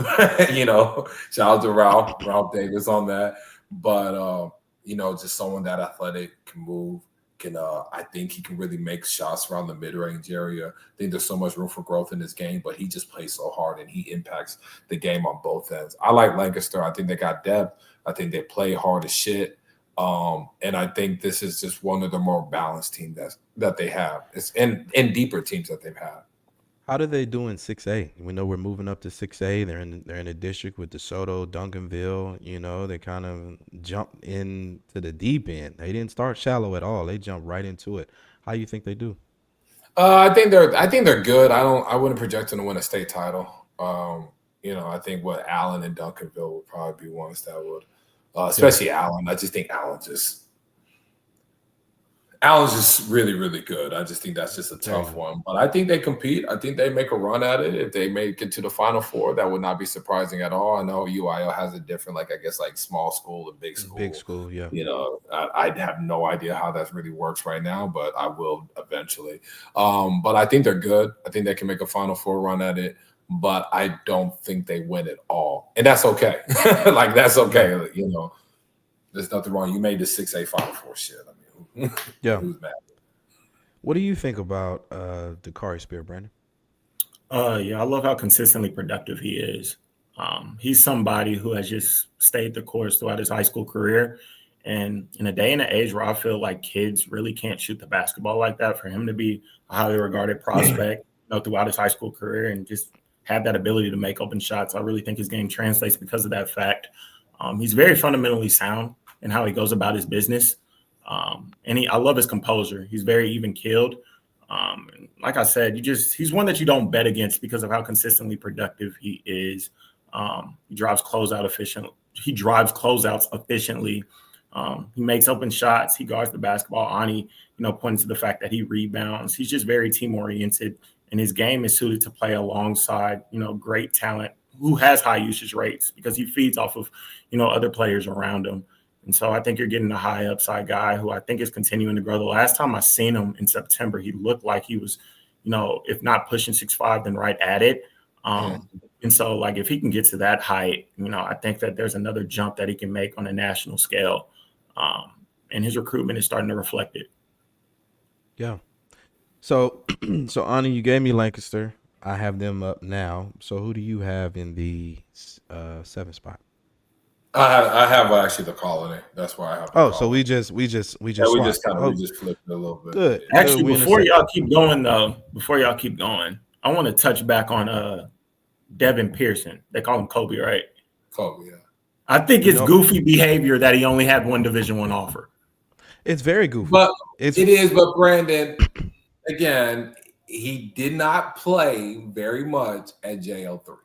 Shout out to Ralph Davis on that. But just someone that athletic can move. I think he can really make shots around the mid-range area. I think there's so much room for growth in this game, but he just plays so hard and he impacts the game on both ends. I like Lancaster. I think they got depth. I think they play hard as shit. And I think this is just one of the more balanced teams that they have. It's in deeper teams that they've had. How do they do in 6A? We know we're moving up to 6A. They're in a district with DeSoto, Duncanville. They kind of jump into the deep end. They didn't start shallow at all. They jumped right into it. How do you think they do? I think they're good. I wouldn't project them to win a state title. I think Allen and Duncanville would probably be ones that would. Especially Allen. I just think Allen's just really, really good. I just think that's just a tough one. But I think they compete. I think they make a run at it. If they make it to the Final Four, that would not be surprising at all. I know UIL has a different, small school and big school. Big school, yeah. I have no idea how that really works right now, but I will eventually. But I think they're good. I think they can make a Final Four run at it. But I don't think they win it all. And that's okay. That's okay. There's nothing wrong. You made the 6A Final Four shit. I mean, yeah. Who's mad? What do you think about Dakari Spear, Brandon? Yeah, I love how consistently productive he is. He's somebody who has just stayed the course throughout his high school career. And in a day and an age where I feel like kids really can't shoot the basketball like that, for him to be a highly regarded prospect throughout his high school career and just have that ability to make open shots, I really think his game translates because of that fact. He's very fundamentally sound in how he goes about his business. And I love his composure. He's very even-keeled. And like I said, he's one that you don't bet against because of how consistently productive he is. He drives closeouts efficiently. He makes open shots. He guards the basketball. Ani, pointing to the fact that he rebounds. He's just very team-oriented. And his game is suited to play alongside, great talent who has high usage rates because he feeds off of, other players around him. And so I think you're getting a high upside guy who I think is continuing to grow. The last time I seen him in September, he looked like he was, if not pushing 6'5", then right at it. And so, like, if he can get to that height, I think that there's another jump that he can make on a national scale. And his recruitment is starting to reflect it. Yeah. So Ani, you gave me Lancaster. I have them up now. So who do you have in the 7th spot? I have actually the Colony. That's why I have. The Colony. So we just we just flipped it a little bit. Good. Actually, before y'all keep going, I want to touch back on Devin Pearson. They call him Kobe, right? Kobe, yeah. I think it's goofy behavior that he only had one Division I offer. It's very goofy. But it is. But Brandon, again, he did not play very much at JL3.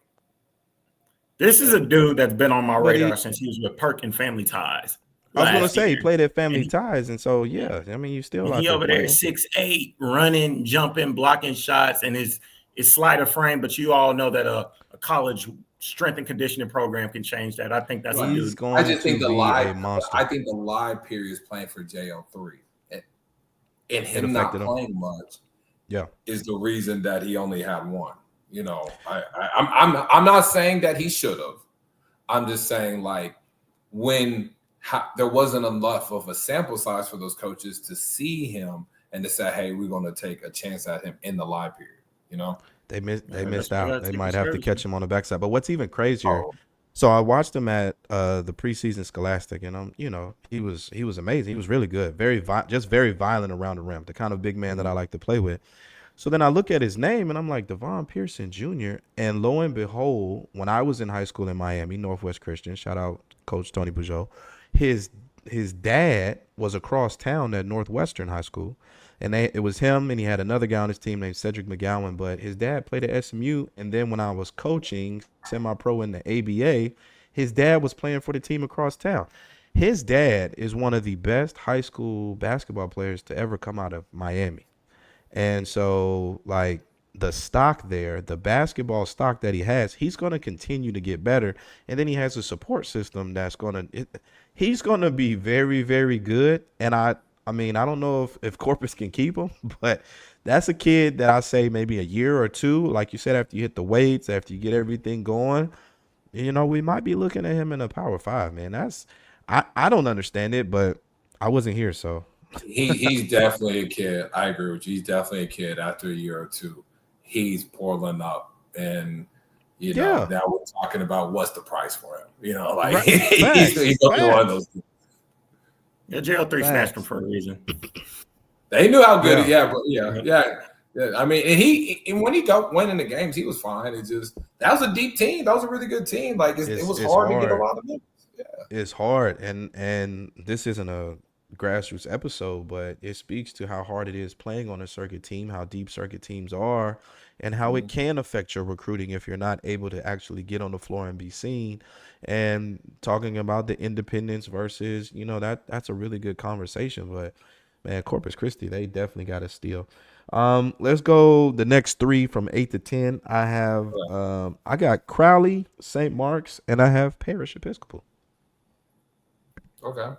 This is a dude that's been on my radar since he was with Perk and Family Ties. I was going to say he played at Family Ties, and so you still he over there 6'8", running, jumping, blocking shots, and his slider frame. But you all know that a college strength and conditioning program can change that. I think that's I just think the live period is playing for JL3, and him not playing much. Yeah, is the reason that he only had one. I'm not saying that he should have. I'm just saying, like, when there wasn't enough of a sample size for those coaches to see him and to say, hey, we're going to take a chance at him in the live period. They missed out. They might have to catch him on the backside. But what's even crazier, so I watched him at the preseason Scholastic, and he was amazing. He was really good, very violent around the rim, the kind of big man that I like to play with. So then I look at his name, and I'm like, Devon Pearson Jr., and lo and behold, when I was in high school in Miami, Northwest Christian, shout out Coach Tony Peugeot, his dad was across town at Northwestern High School, and it was him, and he had another guy on his team named Cedric McGowan, but his dad played at SMU, and then when I was coaching semi-pro in the ABA, his dad was playing for the team across town. His dad is one of the best high school basketball players to ever come out of Miami. And so, like, the stock there, the basketball stock that he has, he's going to continue to get better. And then he has a support system that's he's going to be very, very good. And I don't know if Corpus can keep him, but that's a kid that I say maybe a year or two, like you said, after you hit the weights, after you get everything going, we might be looking at him in a Power 5, man. I don't understand it, but I wasn't here, so. He's definitely a kid. I agree with you. He's definitely a kid. After a year or two, he's pulling up, and now we're talking about what's the price for him. Right. He's one of those things. Yeah, JL3 snatched him for a reason. They knew how good. Yeah. I mean, and when he got winning the games, he was fine. That was a deep team. That was a really good team. Like it was hard to get a lot of minutes. Yeah, it's hard, and this isn't a grassroots episode, but it speaks to how hard it is playing on a circuit team, how deep circuit teams are, and how it can affect your recruiting if you're not able to actually get on the floor and be seen. And talking about the independence versus, that's a really good conversation. But man, Corpus Christi, they definitely got a steal. Let's go the next 3 from 8 to 10. I have I got Crowley, St. Mark's, and I have Parish Episcopal. Okay.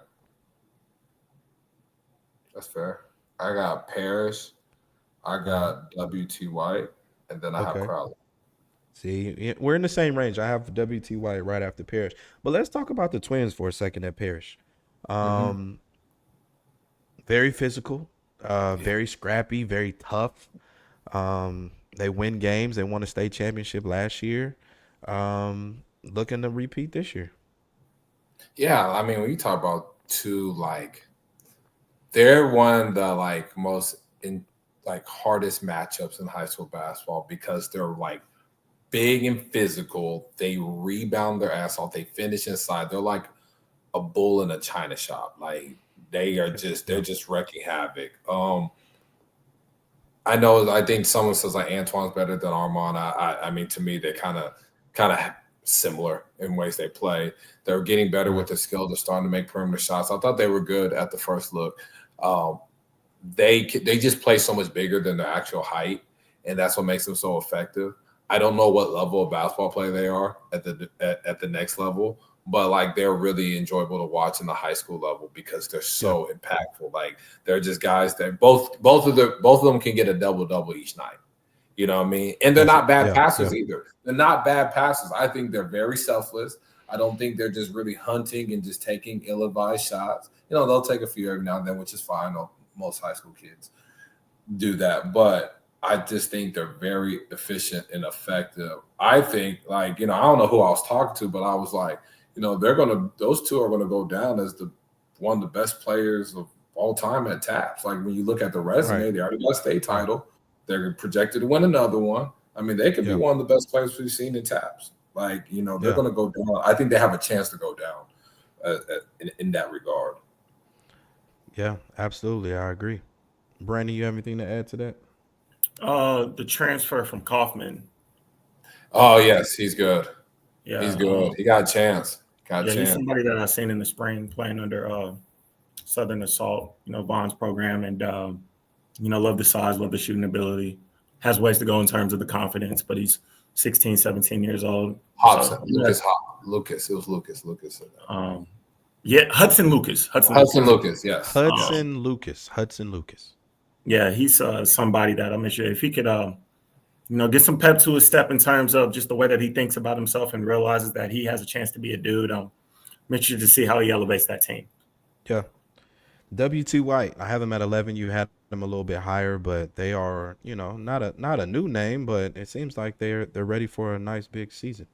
That's fair. I got Parrish, I got W.T. White, and then I have Crowley. See, we're in the same range. I have W.T. White right after Parrish. But let's talk about the Twins for a second at Parrish. Very physical, very scrappy, very tough. They win games. They won a state championship last year. Looking to repeat this year. Yeah, I mean, when you talk about two, like, they're one of the most hardest matchups in high school basketball because they're big and physical. They rebound their ass off. They finish inside. They're like a bull in a china shop. Like they're just wrecking havoc. I think someone says Antoine's better than Armand. I mean, to me, they're kind of similar in ways they play. They're getting better with their skill. They're starting to make perimeter shots. I thought they were good at the first look. They just play so much bigger than their actual height, and that's what makes them so effective. I don't know what level of basketball play they are at the next level, but like they're really enjoyable to watch in the high school level because they're so impactful. Like they're just guys that both of them can get a double each night. You know what I mean? And they're not bad passers either. They're not bad passers. I think they're very selfless. I don't think they're just really hunting and just taking ill-advised shots. You know, they'll take a few every now and then, which is fine. Most high school kids do that. But I just think they're very efficient and effective. I think, like, you know, I don't know who I was talking to, but I was like, you know, those two are going to go down as one of the best players of all time at TAPS. Like, when you look at the resume, they already got a state title. They're projected to win another one. I mean, they could be one of the best players we've seen in TAPS. Like, you know, they're going to go down. I think they have a chance to go down in that regard. Yeah, absolutely. I agree. Brandon, you have anything to add to that? The transfer from Kaufman. Oh, yes, he's good. Yeah, he's good. He got a chance. He's somebody that I've seen in the spring playing under Southern Assault, you know, Vaughn's program, and you know, love the size, love the shooting ability. Has ways to go in terms of the confidence, but he's 16, 17 years old. Hobson, Lucas. It was Lucas. Hudson Lucas. Hudson Lucas, yes. Hudson Lucas. Yeah, he's somebody that I'm sure if he could, you know, get some pep to his step in terms of just the way that he thinks about himself and realizes that he has a chance to be a dude. I'm interested to see how he elevates that team. Yeah. W.T. White, I have him at 11. You had them a little bit higher, but they are, you know, not a new name, but it seems like they're ready for a nice big season.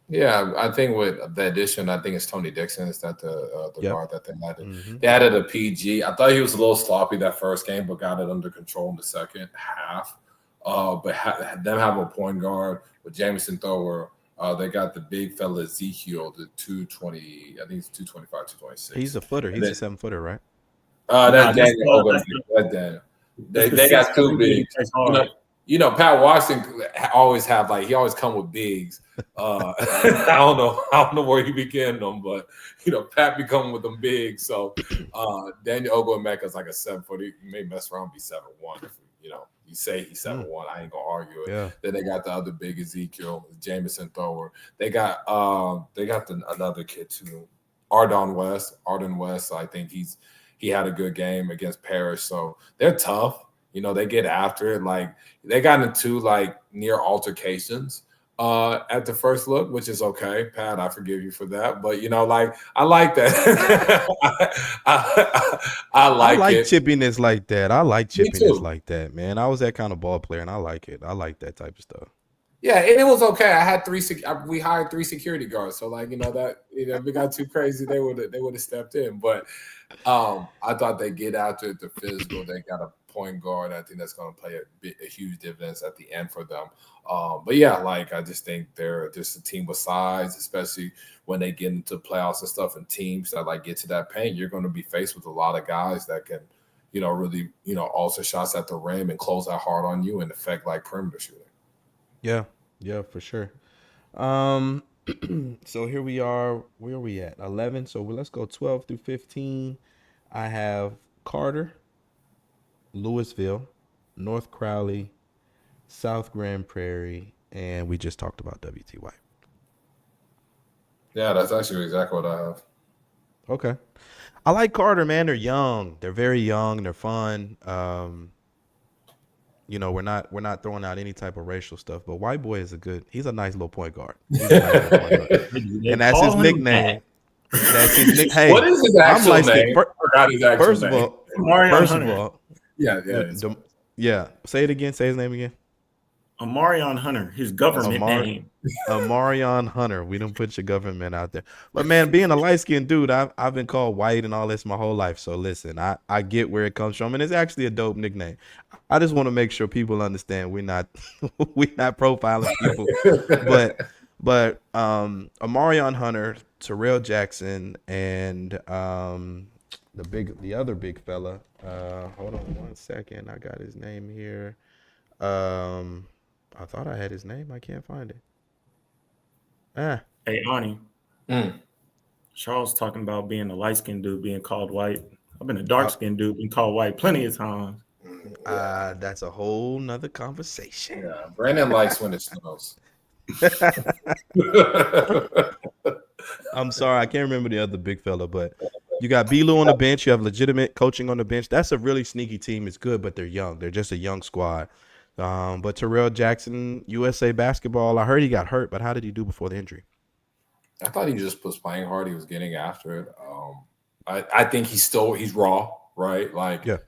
Yeah, I think with the addition, I think it's Tony Dixon. Is that the guard that they added? Mm-hmm. They added a PG. I thought he was a little sloppy that first game, but got it under control in the second half. But them have a point guard with Jamison Thrower. They got the big fella Ezekiel, the 220. I think it's 225, 226. He's a footer. He's a 7-footer, right? That's Daniel. That's Daniel. They got two bigs. You know, Pat Washington always have he always come with bigs. I don't know where he began them, but you know, Pat be coming with them bigs. So Daniel Ogwumeka is like a 7-footer. He may mess around and be 7'1". You know, you say he's 7'1". I ain't gonna argue it. Yeah. Then they got the other big Ezekiel, Jamison Thrower. They got another kid too, Arden West. I think he had a good game against Parrish. So they're tough. You know, they get after it. Like, they got into near altercations at the first look, which is okay. Pat, I forgive you for that. But, you know, I like that. I like chippiness like that. I like chippiness like that, man. I was that kind of ball player, and I like it. I like that type of stuff. Yeah, and it was okay. I had we hired 3 security guards. So, you know, that, you know, if it got too crazy, they would have stepped in. But I thought they get after it, the physical. They got a point guard. I think that's going to play a huge dividends at the end for them. But yeah, I just think they're just a team with size, especially when they get into playoffs and stuff, and teams that get to that paint. You're going to be faced with a lot of guys that can, you know, really, you know, also shots at the rim and close out hard on you and affect perimeter shooting. Yeah, for sure. So here we are. Where are we at? 11. So let's go 12 through 15. I have Carter, Louisville, North Crowley, South Grand Prairie, and we just talked about W.T. White. Yeah, that's actually exactly what I have. Okay. I like Carter, man. They're young. They're very young. They're fun. You know, we're not throwing out any type of racial stuff, but White Boy is he's a nice little point guard. And that's his nickname. That's his nickname. Hey, what is his actual name? First of all, yeah. Say it again. Say his name again. Amarion Hunter, his government name. Amarion Hunter. We don't put your government out there. But man, being a light-skinned dude, I've been called white and all this my whole life. So listen, I get where it comes from, and it's actually a dope nickname. I just want to make sure people understand we're not profiling people. but Amarion Hunter, Terrell Jackson, and the other big fella. Hold on one second. I got his name here. I thought I had his name. I can't find it. Hey, Ani. Charles talking about being a light-skinned dude being called white. I've been a dark-skinned dude being called white plenty of times. That's a whole nother conversation. Yeah, Brandon likes when it snows. I'm sorry, I can't remember the other big fella, but you got Belu on the bench. You have legitimate coaching on the bench. That's a really sneaky team. It's good, but they're young. They're just a young squad. But Terrell Jackson, USA basketball. I heard he got hurt, but how did he do before the injury? I thought he just was playing hard. He was getting after it. I think he's raw, right? Like Yeah.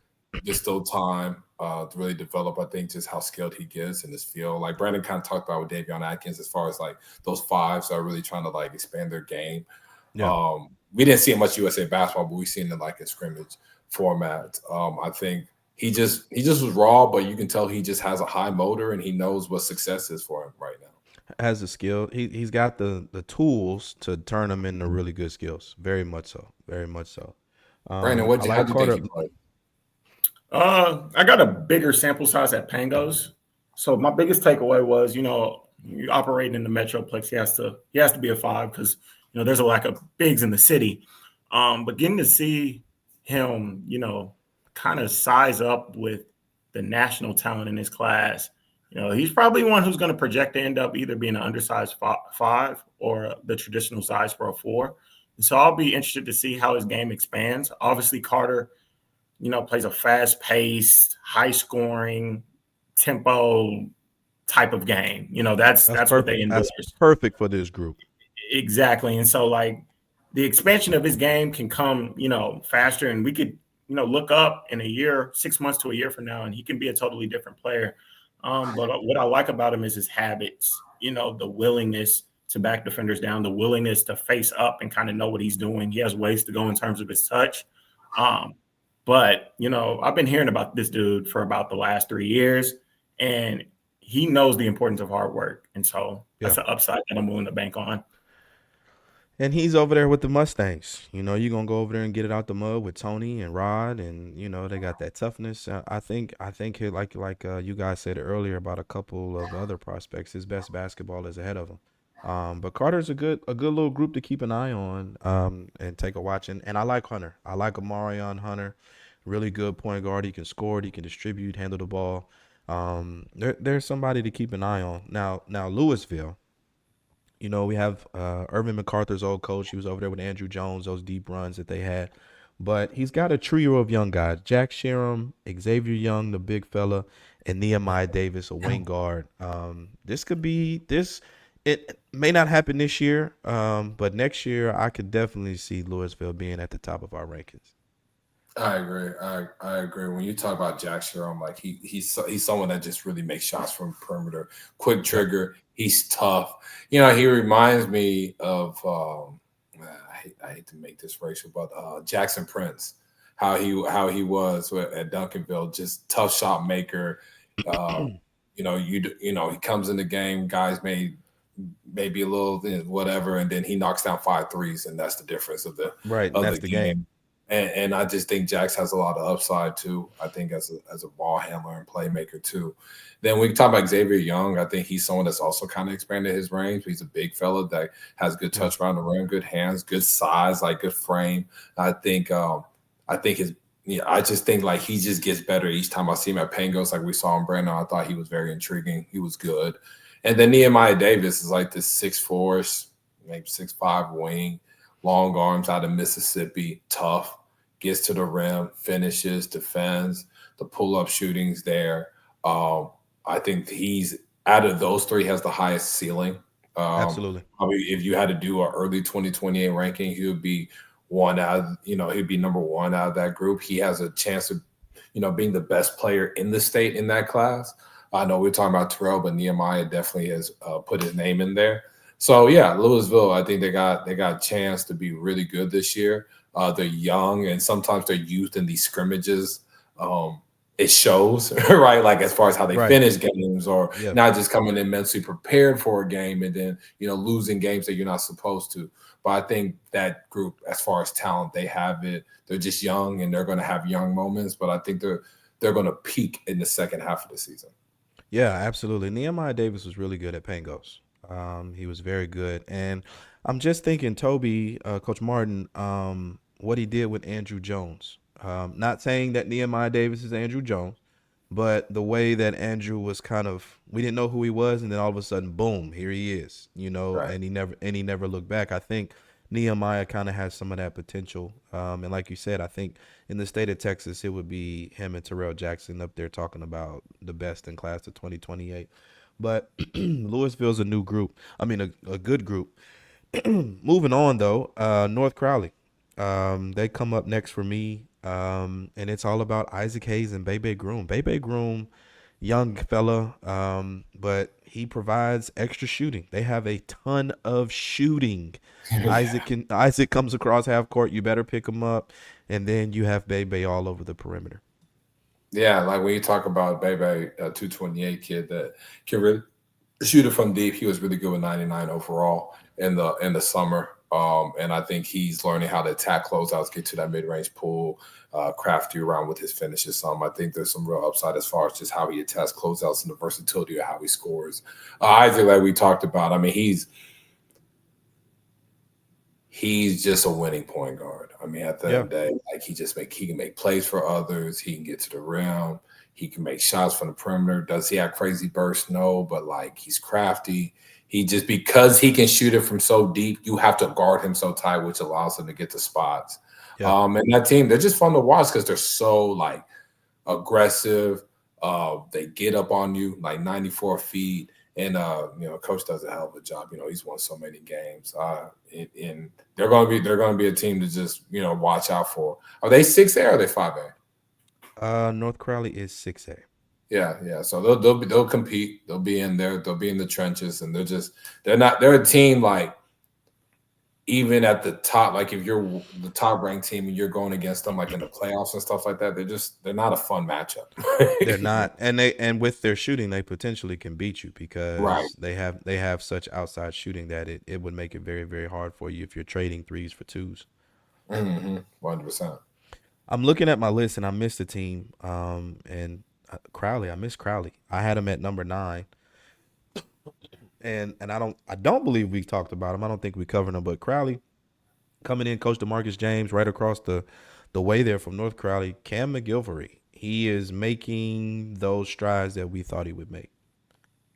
there's still time to really develop. I think just how skilled he gets in this field. Like Brandon kind of talked about with Davion Atkins, as far as like those fives are really trying to like expand their game. Yeah. We didn't see much USA basketball, but we seen it like in scrimmage format. I think he just was raw, but you can tell he just has a high motor and he knows what success is for him right now. Has the skill. He's got the tools to turn them into really good skills. Very much so. Very much so. Brandon, how do you think he played? I got a bigger sample size at Pangos. So my biggest takeaway was, you operating in the metroplex, he has to be a 5 because there's a lack of bigs in the city. But getting to see him, kind of size up with the national talent in his class, he's probably one who's going to project to end up either being an undersized 5 or the traditional size for a 4. And so I'll be interested to see how his game expands. Obviously, Carter, plays a fast-paced, high-scoring, tempo type of game. That's what they endorse. That's perfect for this group. Exactly. And so, like, the expansion of his game can come, faster, and we could, look up in a year, 6 months to a year from now, and he can be a totally different player. But what I like about him is his habits, the willingness to back defenders down, the willingness to face up and kind of know what he's doing. He has ways to go in terms of his touch. But, I've been hearing about this dude for about the last 3 years, and he knows the importance of hard work. And so that's an upside that I'm willing to bank on. And he's over there with the Mustangs. You're going to go over there and get it out the mud with Tony and Rod, and, they got that toughness. I think he, like you guys said earlier about a couple of other prospects, his best basketball is ahead of him. But Carter's a good little group to keep an eye on and take a watch. And I like Hunter. I like Amarion Hunter. Really good point guard. He can score. He can distribute, handle the ball. There's somebody to keep an eye on. Now Louisville. We have Irvin MacArthur's old coach. He was over there with Andrew Jones, those deep runs that they had. But he's got a trio of young guys. Jack Sheeran, Xavier Young, the big fella, and Nehemiah Davis, a wing guard. It may not happen this year, but next year I could definitely see Louisville being at the top of our rankings. I agree. I agree. When you talk about Jack Sheeran, like he's someone that just really makes shots from perimeter, quick trigger. He's tough. He reminds me of I hate to make this racial, but Jackson Prince, how he was at Duncanville, just tough shot maker. He comes in the game, guys maybe a little whatever, and then he knocks down 5 threes, and that's the difference of the game. And I just think Jax has a lot of upside too. I think as a ball handler and playmaker too. Then we talk about Xavier Young. I think he's someone that's also kind of expanded his range. He's a big fella that has good touch around the rim, good hands, good size, like good frame. I just think like he just gets better each time I see him at Pangos. Like we saw him, Brandon. I thought he was very intriguing. He was good. And then Nehemiah Davis is like this 6'4", maybe 6'5" wing. Long arms out of Mississippi, tough, gets to the rim, finishes, defends, the pull-up shootings there. I think he's, out of those 3, has the highest ceiling. Absolutely. Probably if you had to do an early 2028 ranking, he would be he'd be number 1 out of that group. He has a chance of, being the best player in the state in that class. I know we're talking about Terrell, but Nehemiah definitely has put his name in there. So yeah, Louisville, I think they got a chance to be really good this year. They're young, and sometimes their youth in these scrimmages, it shows, right? Like as far as how they finish games, or not just coming in mentally prepared for a game and then losing games that you're not supposed to. But I think that group, as far as talent, they have it. They're just young, and they're going to have young moments. But I think they're going to peak in the second half of the season. Yeah, absolutely. Nehemiah Davis was really good at Pangos. He was very good. And I'm just thinking, Toby, Coach Martin, what he did with Andrew Jones. Not saying that Nehemiah Davis is Andrew Jones, but the way that Andrew was we didn't know who he was, and then all of a sudden, boom, here he is, and he never looked back. I think Nehemiah kind of has some of that potential. And like you said, I think in the state of Texas, it would be him and Terrell Jackson up there talking about the best in class of 2028. But Louisville's a new group. I mean, a good group. Moving on, though, North Crowley. They come up next for me, and it's all about Isaac Hayes and Bebe Groom. Bebe Groom, young fella, but he provides extra shooting. They have a ton of shooting. Isaac comes across half court. You better pick him up, and then you have Bebe all over the perimeter. Yeah, like when you talk about Bebe, a 228 kid that can really shoot it from deep. He was really good with 99 overall in the summer. And I think he's learning how to attack closeouts, get to that mid-range pull, crafty around with his finishes. I think there's some real upside as far as just how he attacks closeouts and the versatility of how he scores. Isaac, like we talked about, I mean, he's just a winning point guard. I mean, at the end of the day, like he can make plays for others. He can get to the rim. He can make shots from the perimeter. Does he have crazy bursts? No, but like he's crafty. Because he can shoot it from so deep, you have to guard him so tight, which allows him to get to spots. Yeah. And that team, they're just fun to watch because they're so like aggressive. They get up on you like 94 feet. And coach does a hell of a job. He's won so many games. And they're gonna be a team to just watch out for. Are they 6A or are they 5A? North Crowley is 6A. Yeah. So they'll compete. They'll be in there. They'll be in the trenches, and they're a team like even at the top. Like if you're the top ranked team and you're going against them like in the playoffs and stuff like that, they're not a fun matchup. They're not, and with their shooting, they potentially can beat you because they have such outside shooting that it would make it very, very hard for you if you're trading threes for twos. 100%. I'm looking at my list and I missed a team. And Crowley, I missed Crowley. I had him at number 9. And I don't believe we talked about him. I don't think we covered him, but Crowley coming in, Coach DeMarcus James right across the way there from North Crowley, Cam McGilvery. He is making those strides that we thought he would make.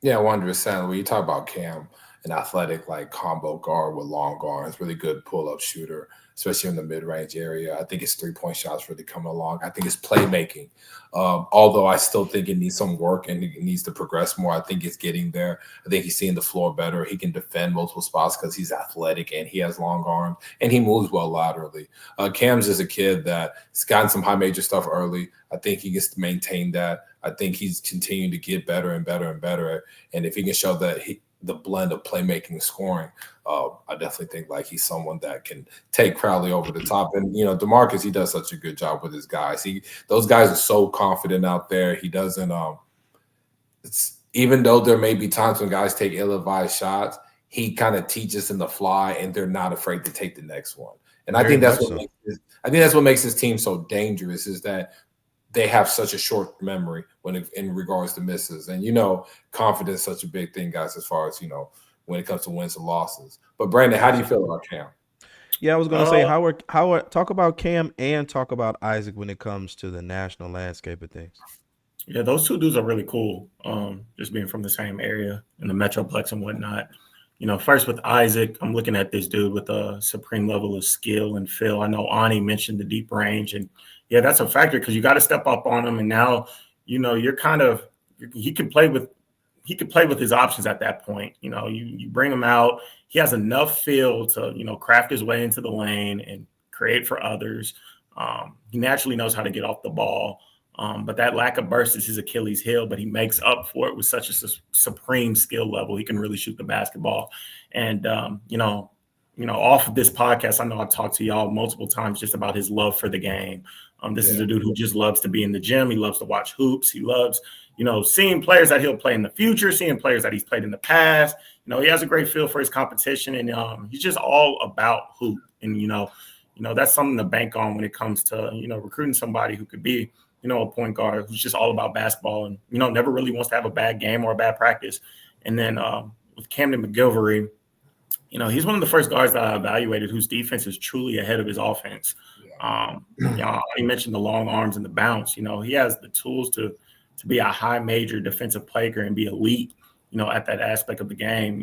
Yeah, 100%. When you talk about Cam, an athletic like combo guard with long arms, really good pull-up shooter, especially in the mid-range area. I think his 3-point shots really coming along. I think his playmaking, although I still think it needs some work and it needs to progress more. I think it's getting there. I think he's seeing the floor better. He can defend multiple spots because he's athletic and he has long arms and he moves well laterally. Cam's just a kid that's gotten some high major stuff early. I think he gets to maintain that. I think he's continuing to get better and better and better. And if he can show that the blend of playmaking and scoring, I definitely think like he's someone that can take Crowley over the top. And DeMarcus, he does such a good job with his guys. Those guys are so confident out there. He doesn't. Even though there may be times when guys take ill-advised shots, he kind of teaches them to fly, and they're not afraid to take the next one. And I think that's what makes this team so dangerous is that they have such a short memory in regards to misses. And, confidence is such a big thing, guys, as far as, when it comes to wins and losses. But, Brandon, how do you feel about Cam? Yeah, I was going to say, Howard, talk about Cam and talk about Isaac when it comes to the national landscape of things. Yeah, those two dudes are really cool, just being from the same area in the metroplex and whatnot. First with Isaac, I'm looking at this dude with a supreme level of skill and feel. I know Ani mentioned the deep range, and yeah, that's a factor because you got to step up on him. And now, you're he can play with his options at that point. You bring him out. He has enough feel to, craft his way into the lane and create for others. He naturally knows how to get off the ball. But that lack of burst is his Achilles heel, but he makes up for it with such a supreme skill level. He can really shoot the basketball. And, off of this podcast, I know I've talked to y'all multiple times just about his love for the game. This is a dude who just loves to be in the gym. He loves to watch hoops. He loves, seeing players that he'll play in the future, seeing players that he's played in the past. He has a great feel for his competition, and he's just all about hoop. And, that's something to bank on when it comes to, recruiting somebody who could be, a point guard who's just all about basketball and, never really wants to have a bad game or a bad practice. And then with Camden McGilvery, he's one of the first guards that I evaluated whose defense is truly ahead of his offense. He mentioned the long arms and the bounce. He has the tools to be a high major defensive player and be elite, at that aspect of the game.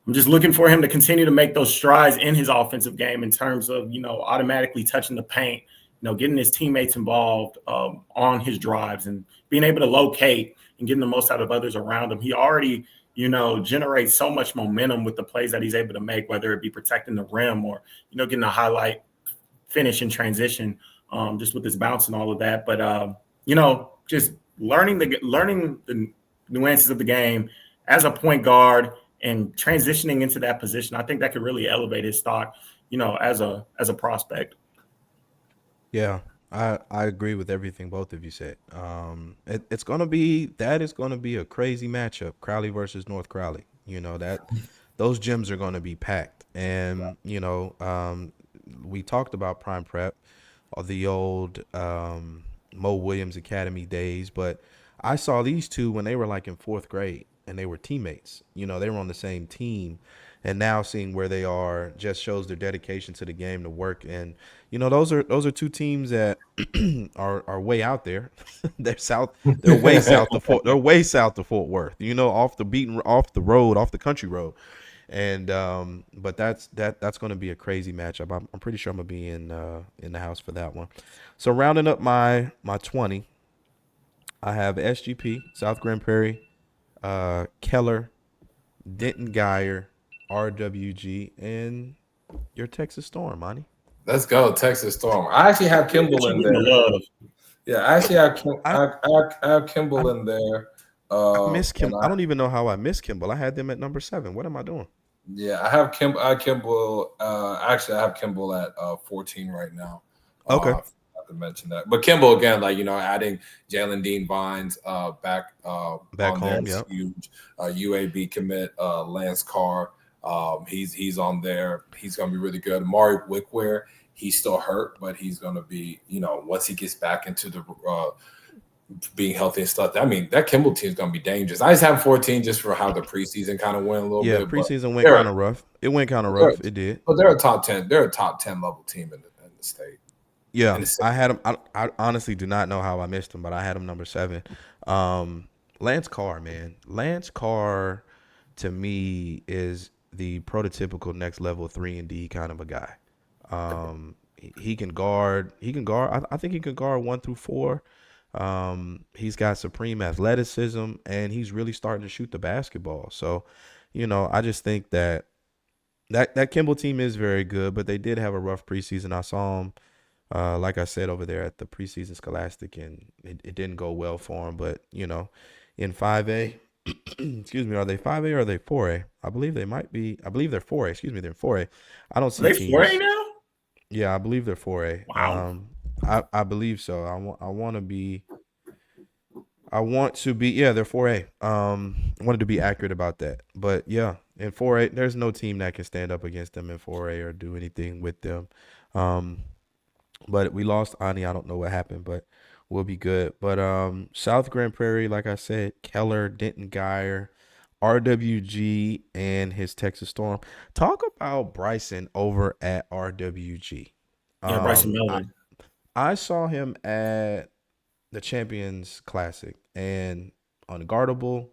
I'm just looking for him to continue to make those strides in his offensive game in terms of, automatically touching the paint, getting his teammates involved on his drives and being able to locate and getting the most out of others around him. He already, generates so much momentum with the plays that he's able to make, whether it be protecting the rim or, getting a highlight finish in transition, just with his bounce and all of that. But, just learning the nuances of the game as a point guard and transitioning into that position, I think that could really elevate his stock, as a prospect. Yeah, I agree with everything both of you said. It's gonna be a crazy matchup, Crowley versus North Crowley. That those gyms are gonna be packed, and we talked about Prime Prep, or the old Mo Williams Academy days, but I saw these two when they were like in fourth grade, and they were teammates. They were on the same team. And now seeing where they are just shows their dedication to the game, to work. And, those are two teams that are way out there. They're way south of Fort Worth, off the country road. And but that's going to be a crazy matchup. I'm pretty sure I'm going to be in the house for that one. So rounding up my 20, I have SGP, South Grand Prairie, Keller, Denton Geyer, RWG, and your Texas Storm, Ani. Let's go, Texas Storm. I actually have Kimball in there. Yeah, I actually have Kimball in there. I miss Kimball. I don't even know how I missed Kimball. I had them at number 7. What am I doing? Yeah, I have Kimball. Actually, I have Kimball at 14 right now. Okay. I forgot to mention that, but Kimball again, adding Jalen Dean Vines back home, yeah, huge. UAB commit Lance Carr. He's on there. He's going to be really good. Amari Wickware, he's still hurt, but he's going to be, once he gets back into the being healthy and stuff. I mean, that Kimball team is going to be dangerous. I just have 14 just for how the preseason kind of went a little bit. Yeah, preseason went kind of rough. It went kind of rough. It did. But they're a top 10. They're a top 10 level team in the state. Yeah, I had him. I honestly do not know how I missed him, but I had him number 7. Lance Carr, man. Lance Carr, to me, is the prototypical next level 3-and-D kind of a guy. He can guard. I think he can guard 1 through 4. He's got supreme athleticism, and he's really starting to shoot the basketball. So, I just think that Kimball team is very good, but they did have a rough preseason. I saw him, like I said, over there at the preseason Scholastic, and it didn't go well for him. But, in 5A, excuse me, are they 5A or are they 4A? I believe they might be. I believe they're 4A. Excuse me, they're 4A. I don't see teams. Are they 4A now? Yeah, I believe they're 4A. Wow. I believe so. I want to be. Yeah, they're 4A. I wanted to be accurate about that. But yeah, in 4A, there's no team that can stand up against them in 4A or do anything with them. But we lost Ani. I don't know what happened, but we'll be good. But South Grand Prairie, like I said, Keller, Denton Geyer, RWG, and his Texas Storm. Talk about Bryson over at RWG. Yeah, Bryson Melvin. I saw him at the Champions Classic, and unguardable.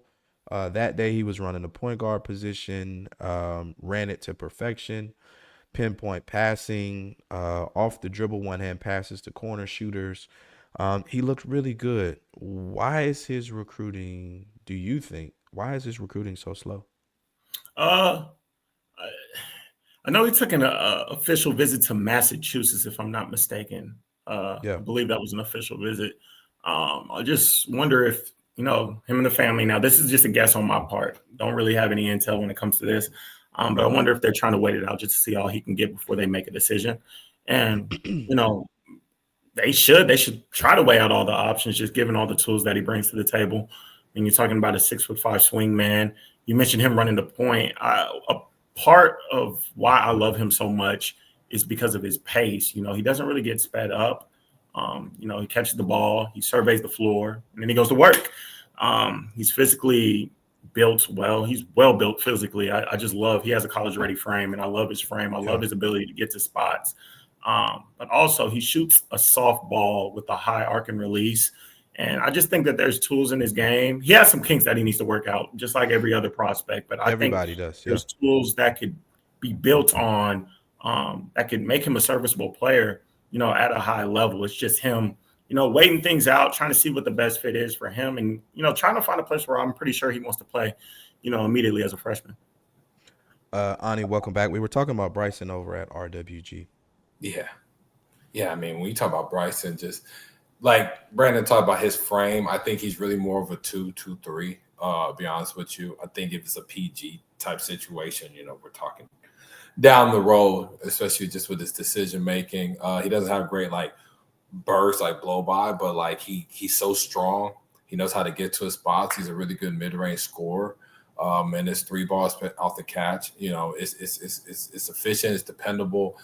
That day he was running the point guard position, ran it to perfection, pinpoint passing, off the dribble, one-hand passes to corner shooters. He looked really good. Why is his recruiting, do you think, why is his recruiting so slow? I know he took an official visit to Massachusetts, if I'm not mistaken. Yeah. I believe that was an official visit. I just wonder if, him and the family, now this is just a guess on my part. Don't really have any intel when it comes to this. But I wonder if they're trying to wait it out just to see all he can get before they make a decision. And, they should try to weigh out all the options, just given all the tools that he brings to the table. And you're talking about a 6'5" swing man. You mentioned him running the point. A part of why I love him so much is because of his pace. He doesn't really get sped up. He catches the ball, he surveys the floor, and then he goes to work. He's physically built well. He's well built physically. I just love, he has a college-ready frame, and I love his frame. I love his ability to get to spots. But also he shoots a soft ball with a high arc and release. And I just think that there's tools in his game. He has some kinks that he needs to work out, just like every other prospect. But I think there's tools that could be built on that could make him a serviceable player, at a high level. It's just him, waiting things out, trying to see what the best fit is for him, and trying to find a place where I'm pretty sure he wants to play, immediately as a freshman. Ani, welcome back. We were talking about Bryson over at RWG. Yeah. I mean, when you talk about Bryson, just like Brandon talked about his frame, I think he's really more of a 2-2-3. Be honest with you, I think if it's a PG type situation, we're talking down the road, especially just with his decision making. He doesn't have great bursts blow by, but he's so strong. He knows how to get to his spots. He's a really good mid range scorer. And his 3 balls off the catch, it's efficient, it's dependable.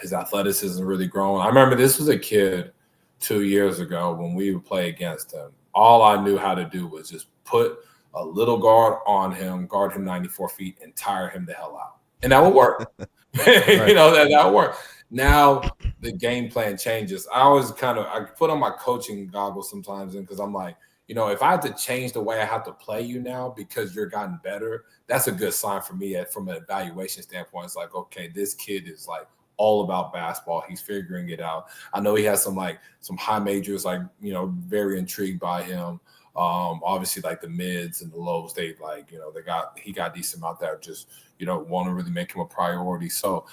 His athleticism really grown. I remember this was a kid 2 years ago when we would play against him. All I knew how to do was just put a little guard on him, guard him 94 feet, and tire him the hell out. And that would work. Right. That would work. Now the game plan changes. I always I put on my coaching goggles sometimes, because I'm like, if I have to change the way I have to play you now because you're gotten better, that's a good sign for me from an evaluation standpoint. It's like, okay, this kid is all about basketball. He's figuring it out. I know he has some high majors, very intrigued by him. Obviously the mids and the lows, he got decent out there, just, want to really make him a priority. So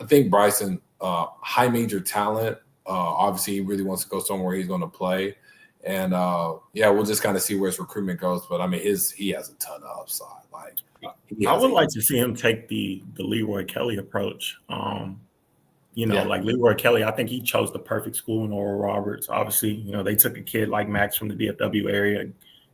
I think Bryson, high major talent. Obviously he really wants to go somewhere he's going to play. And we'll just kind of see where his recruitment goes. But I mean, he has a ton of upside. I would like to see him take the Leroy Kelly approach. Leroy Kelly, I think he chose the perfect school in Oral Roberts. Obviously, they took a kid like Max from the DFW area,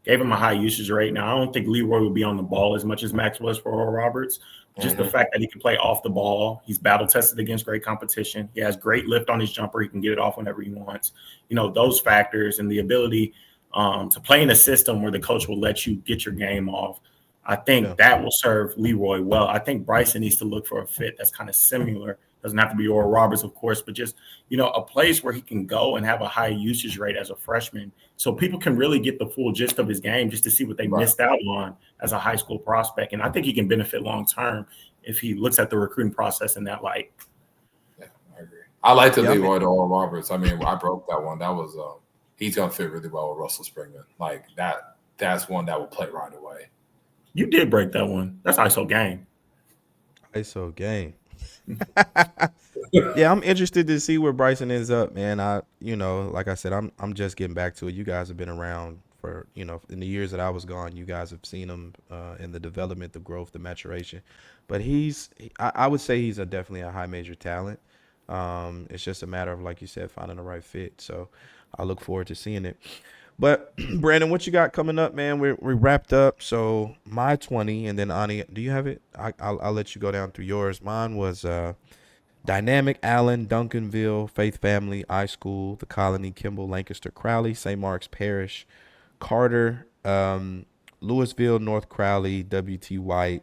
gave him a high usage rate. Now, I don't think Leroy would be on the ball as much as Max was for Oral Roberts. Just the fact that he can play off the ball. He's battle tested against great competition. He has great lift on his jumper. He can get it off whenever he wants. Those factors and the ability to play in a system where the coach will let you get your game off. I think that will serve Leroy well. I think Bryson needs to look for a fit that's kind of similar. Doesn't have to be Oral Roberts, of course, but just, a place where he can go and have a high usage rate as a freshman so people can really get the full gist of his game just to see what they missed out on as a high school prospect. And I think he can benefit long-term if he looks at the recruiting process in that light. Yeah, I agree. I like the Leroy to Oral Roberts. I mean, I broke that one. That was he's going to fit really well with Russell Springman. That's one that will play right away. You did break that one. That's ISO game. ISO game. Yeah, I'm interested to see where Bryson ends up, man. Like I said, I'm just getting back to it. You guys have been around for, in the years that I was gone, you guys have seen him in the development, the growth, the maturation. But I would say he's definitely a high major talent. It's just a matter of, like you said, finding the right fit. So I look forward to seeing it. But Brandon, what you got coming up, man? We wrapped up. So my 20, and then Ani, do you have it? I'll let you go down through yours. Mine was Dynamic, Allen, Duncanville, Faith Family, iSchool, The Colony, Kimball, Lancaster, Crowley, St. Mark's Parish, Carter, Louisville, North Crowley, WT White,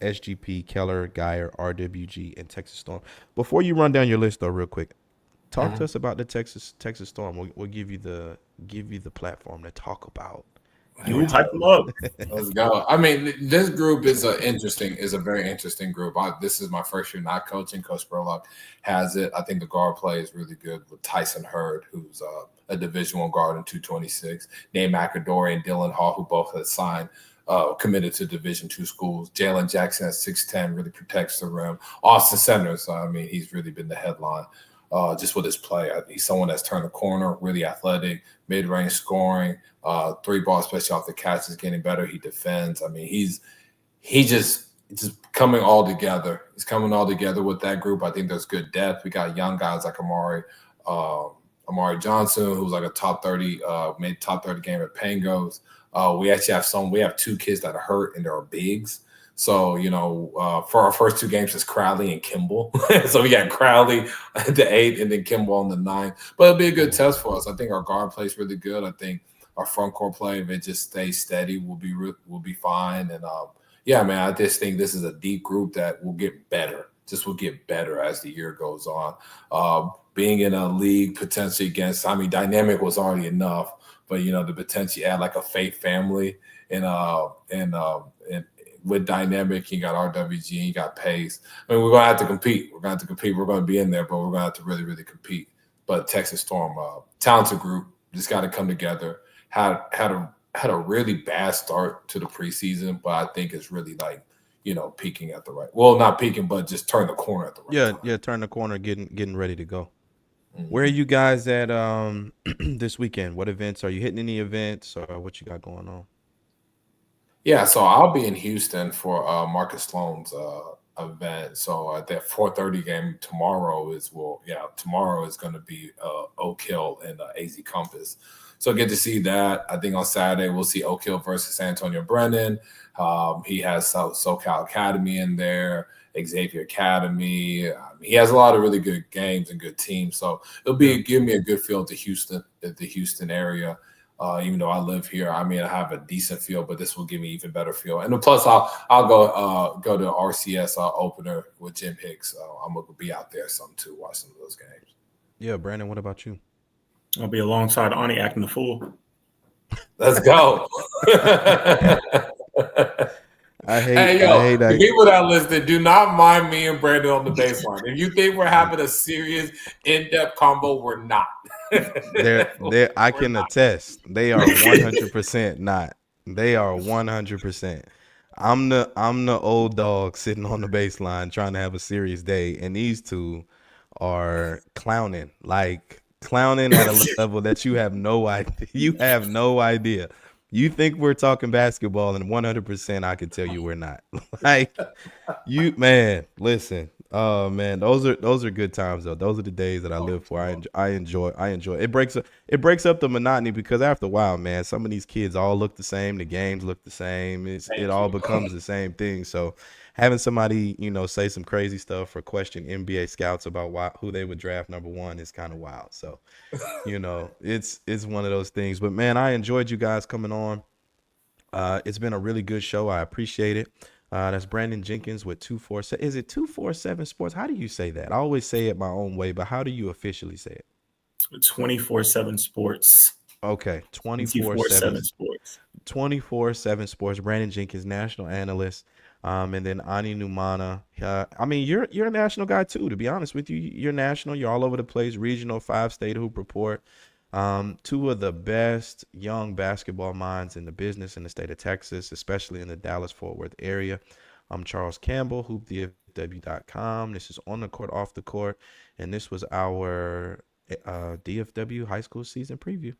SGP, Keller, Geyer, RWG, and Texas Storm. Before you run down your list, though, real quick, talk to us about the Texas Storm. We'll give you the platform to talk about. You type them up. Let's go. I mean, this group is a very interesting group. This is my first year not coaching. Coach Burlock has it. I think the guard play is really good with Tyson Hurd, who's a Division I guard in 226. Nate McAdory and Dylan Hall, who both had signed, committed to Division II schools. Jalen Jackson at 6'10", really protects the rim. Austin Centers, he's really been the headline. Just with his play. He's someone that's turned the corner, really athletic, mid-range scoring, 3-ball, especially off the catch, is getting better. He defends. I mean, he's just coming all together. He's coming all together with that group. I think there's good depth. We got young guys like Amari Johnson, who's like a top 30, made top 30 game at Pangos. We actually have 2 kids that are hurt and they're bigs. So, for our first 2 games, it's Crowley and Kimball. So we got Crowley at the 8 and then Kimball on the 9. But it'll be a good test for us. I think our guard play is really good. I think our front court play, if it just stays steady, will be fine. And, I just think this is a deep group that will get better. Just will get better as the year goes on. Being in a league potentially against, Dynamic was already enough but to potentially add like a Faith family and with Dynamic, you got RWG, you got Pace. I mean, we're gonna have to compete. We're gonna to be in there, but we're gonna have to really, really compete. But Texas Storm, talented group, just got to come together. Had a really bad start to the preseason, but I think it's really like peaking at the right. Well, not peaking, but just turn the corner at the right time. Yeah, turn the corner, getting ready to go. Where are you guys at this weekend? What events are you hitting? Any events or what you got going on? Yeah, so I'll be in Houston for Marcus Sloan's event. So at that 4:30 game tomorrow is going to be Oak Hill and AZ Compass. So get to see that. I think on Saturday we'll see Oak Hill versus Antonio Brennan. He has SoCal Academy in there, Xavier Academy. He has a lot of really good games and good teams. So it'll give me a good feel to Houston, the Houston area. Even though I live here, I have a decent feel, but this will give me even better feel. And plus, I'll go to RCS opener with Jim Hicks. I'm gonna be out there some too, watch some of those games. Yeah, Brandon, what about you? I'll be alongside Ani acting the fool. Let's go. I hate that. The people that listen, do not mind me and Brandon on the baseline. If you think we're having a serious, in-depth combo, we're not. I can attest. They are 100% not. They are 100%. I'm the old dog sitting on the baseline trying to have a serious day, and these two are clowning at a level that you have no idea. You have no idea. You think we're talking basketball, and 100% I can tell you we're not. Listen. Oh man, those are good times though. Those are the days that I live for. I enjoy. It breaks up the monotony because after a while, man, some of these kids all look the same. The games look the same. It all becomes the same thing. So having somebody, say some crazy stuff or question NBA scouts about who they would draft number one is kind of wild. So, it's one of those things. But man, I enjoyed you guys coming on. It's been a really good show. I appreciate it. That's Brandon Jenkins with 247. Is it 247 Sports? How do you say that? I always say it my own way, but how do you officially say it? 24/7 Sports. Okay, 24/7 Sports. 24/7 Sports. Brandon Jenkins, national analyst. And then Ani Umana. You're a national guy too. To be honest with you, you're national. You're all over the place. Regional, 5-state hoop report. Two of the best young basketball minds in the business in the state of Texas, especially in the Dallas-Fort Worth area. I'm Charles Campbell, hoopdfw.com. This is On the Court, Off the Court, and this was our DFW high school season preview.